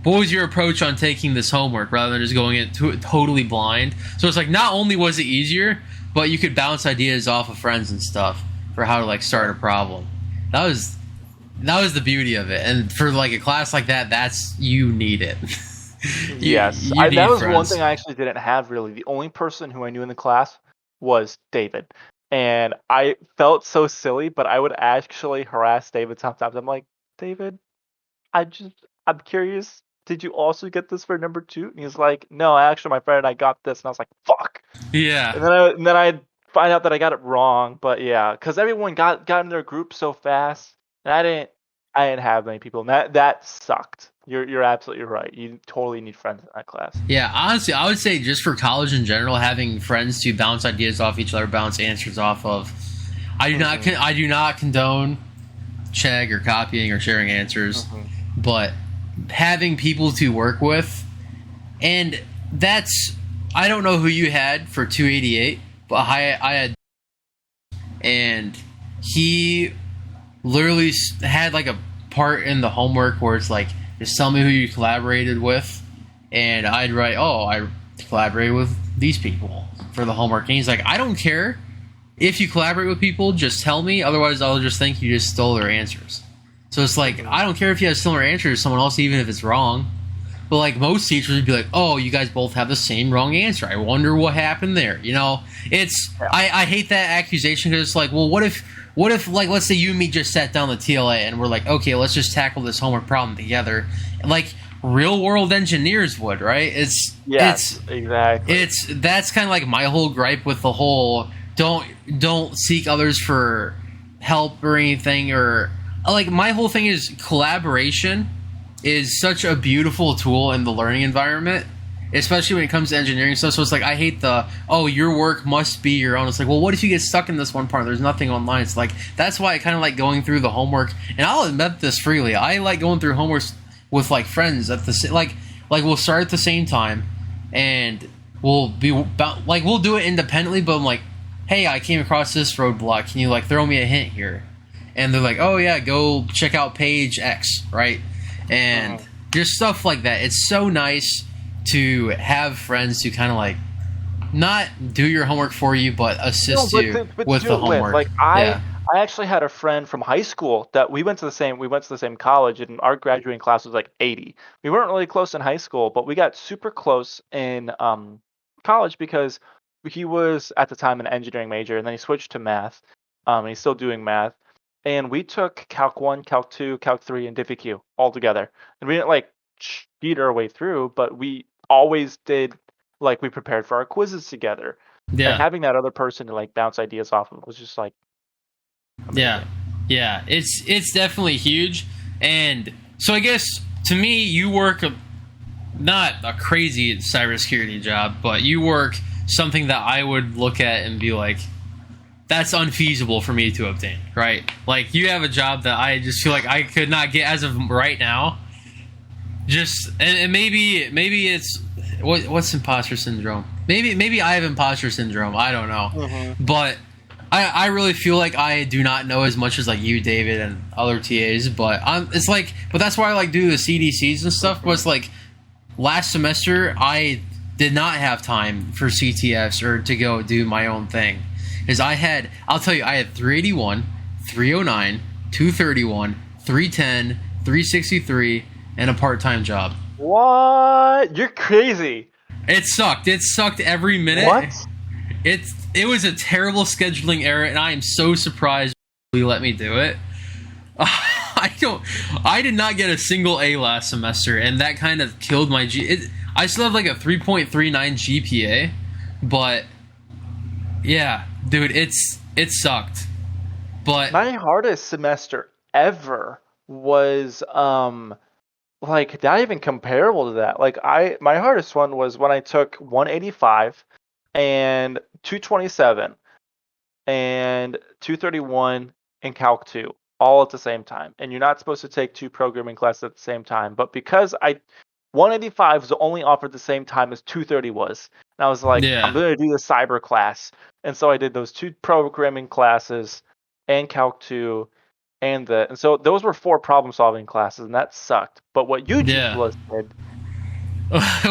what was your approach on taking this homework rather than just going into it totally blind. So it's like not only was it easier, but you could bounce ideas off of friends and stuff for how to like start a problem. That was the beauty of it. And for like a class like that, you need it. Yes, that was one thing I actually didn't have really. The only person who I knew in the class was David. And I felt so silly, but I would actually harass David sometimes. I'm like, David, I'm curious. Did you also get this for number 2? And he's like, no, actually, my friend and I got this. And I was like, fuck. Yeah. And then I'd find out that I got it wrong. But yeah, because everyone got in their group so fast. And I didn't have many people, and that sucked. You're absolutely right. You totally need friends in that class. Yeah, honestly, I would say just for college in general, having friends to bounce ideas off each other, bounce answers off of. I do not condone Chegg or copying or sharing answers, but having people to work with, and that's I don't know who you had for 288, but I had, and he literally had like a part in the homework where it's like, just tell me who you collaborated with, and I'd write, oh, I collaborated with these people for the homework, and he's like, I don't care if you collaborate with people, just tell me, otherwise I'll just think you just stole their answers. So it's like, I don't care if you have similar answers to someone else, even if it's wrong. But like most teachers would be like, oh, you guys both have the same wrong answer. I wonder what happened there. You know, it's I hate that accusation because it's like, well, what if like, let's say you and me just sat down the TLA and we're like, okay, let's just tackle this homework problem together, like real world engineers would, right? Exactly. That's kind of like my whole gripe with the whole don't seek others for help or anything, or like my whole thing is collaboration is such a beautiful tool in the learning environment, especially when it comes to engineering stuff. So it's like, I hate your work must be your own. It's like, well, what if you get stuck in this one part? There's nothing online. It's like, that's why I kind of like going through the homework. And I'll admit this freely. I like going through homeworks with like friends at the like we'll start at the same time, and we'll do it independently. But I'm like, hey, I came across this roadblock. Can you like throw me a hint here? And they're like, oh yeah, go check out page X, right? And just stuff like that. It's so nice to have friends to kind of like not do your homework for you, but assist you with the homework. Like I actually had a friend from high school that we went to the same college, and our graduating class was like 80. We weren't really close in high school, but we got super close in college because he was at the time an engineering major, and then he switched to math. And he's still doing math. And we took Calc 1, Calc 2, Calc 3, and DiffyQ all together. And we didn't like cheat our way through, but we always did, like, we prepared for our quizzes together. Yeah. And having that other person to like bounce ideas off of was just like amazing. Yeah. It's definitely huge. And so I guess to me, you work not a crazy cybersecurity job, but you work something that I would look at and be like, that's unfeasible for me to obtain, right? Like, you have a job that I just feel like I could not get as of right now. Just, and maybe it's, what's imposter syndrome? Maybe I have imposter syndrome. I don't know. But I really feel like I do not know as much as like you, David, and other TAs. But it's like, but that's why I like do the CDCs and stuff. But it's like, last semester I did not have time for CTFs or to go do my own thing. Is I'll tell you, I had 381, 309, 231, 310, 363, and a part-time job. What? You're crazy. It sucked. It sucked every minute. What? It was a terrible scheduling error, and I am so surprised you let me do it. I did not get a single A last semester, and that kind of killed my I still have like a 3.39 GPA, but yeah, dude, it sucked. But my hardest semester ever was like not even comparable to that. Like my hardest one was when I took 185 and 227 and 231 and Calc 2 all at the same time. And you're not supposed to take two programming classes at the same time, but because 185 was only offered the same time as 230 was. And I was like, I'm going to do the cyber class. And so I did those two programming classes and Calc 2 and so those were 4 problem solving classes, and that sucked. But what you just did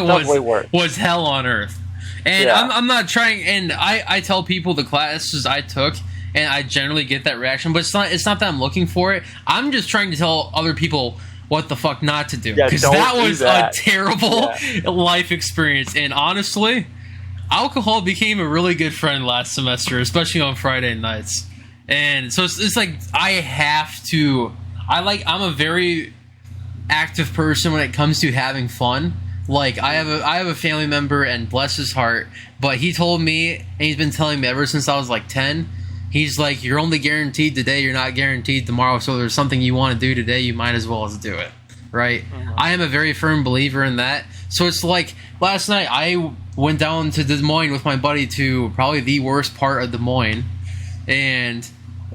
was way worse. Was hell on earth. And I'm not trying, and I tell people the classes I took, and I generally get that reaction, but it's not that I'm looking for it. I'm just trying to tell other people what the fuck not to do, because that was a terrible life experience. And honestly, alcohol became a really good friend last semester, especially on Friday nights. And so it's like I'm a very active person when it comes to having fun. Like, I have a family member, and bless his heart, but he told me, and he's been telling me ever since I was like 10, He's like, you're only guaranteed today, you're not guaranteed tomorrow, so there's something you want to do today, you might as well as do it, right? I am a very firm believer in that. So it's like, last night I went down to Des Moines with my buddy to probably the worst part of Des Moines, and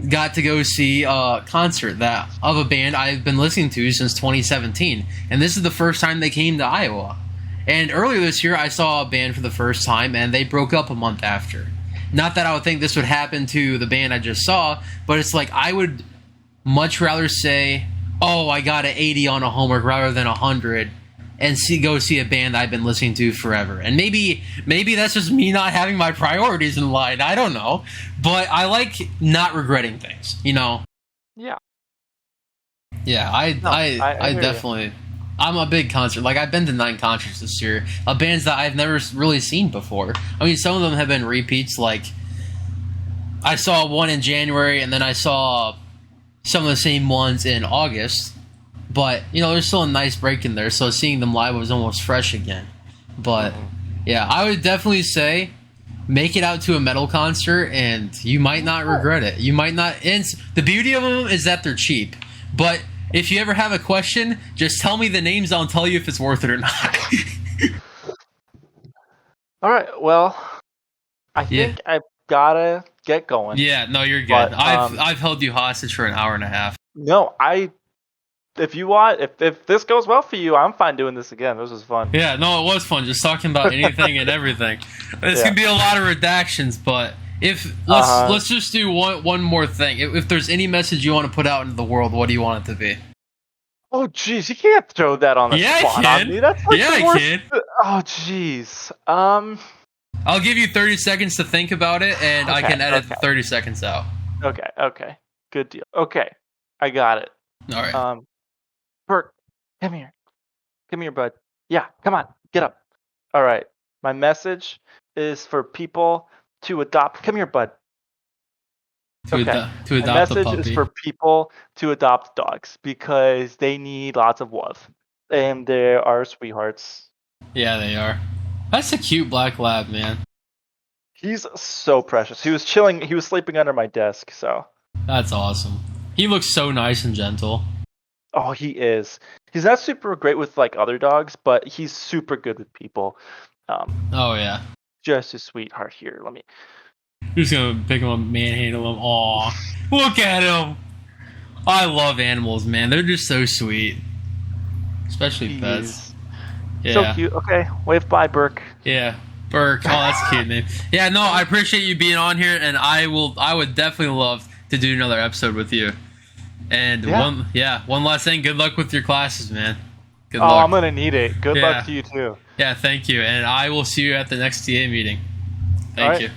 got to go see a concert that of a band I've been listening to since 2017, and this is the first time they came to Iowa. And earlier this year, I saw a band for the first time, and they broke up a month after. Not that I would think this would happen to the band I just saw, but it's like I would much rather say, "Oh, I got an 80 on a homework," rather than 100, and go see a band I've been listening to forever. And maybe that's just me not having my priorities in line. I don't know, but I like not regretting things. You know? Yeah. Yeah, I definitely. I'm a big concert. Like, I've been to 9 concerts this year of bands that I've never really seen before. I mean, some of them have been repeats. Like, I saw one in January, and then I saw some of the same ones in August. But, you know, there's still a nice break in there, so seeing them live was almost fresh again. But, yeah, I would definitely say make it out to a metal concert, and you might not regret it. You might not. And the beauty of them is that they're cheap. But if you ever have a question, just tell me the names. I'll tell you if it's worth it or not. All right. Well, I think I've gotta get going. Yeah. No, you're good. But, I've held you hostage for an hour and a half. No, if you want, if this goes well for you, I'm fine doing this again. This was fun. Yeah. No, it was fun. Just talking about anything and everything. It's gonna be a lot of redactions, but let's just do one more thing. If there's any message you want to put out into the world, what do you want it to be? Oh, jeez, you can't throw that on the spot on me. That's like the worst. I can. Oh, jeez. I'll give you 30 seconds to think about it, and I can edit the 30 seconds out. Okay. Good deal. Okay, I got it. All right. Bert, come here. Come here, bud. Yeah, come on, get up. All right. My message is for people to adopt. Come here, bud. To adopt a message puppy. is for people to adopt dogs because they need lots of love, and they are sweethearts. Yeah, they are. That's a cute black lab, man. He's so precious. He was chilling. He was sleeping under my desk. So that's awesome. He looks so nice and gentle. Oh, he is. He's not super great with like other dogs, but he's super good with people. Oh yeah. Just a sweetheart here. Let me. Who's gonna pick him up, manhandle him? Aw, look at him. I love animals, man. They're just so sweet, especially pets. Yeah. So cute. Okay, wave bye, Burke. Yeah, Burke. Oh, that's a cute name. Yeah, no, I appreciate you being on here, and I would definitely love to do another episode with you. And one last thing. Good luck with your classes, man. Good luck. I'm gonna need it. Good luck to you too. Yeah, thank you, and I will see you at the next TA meeting. Thank you.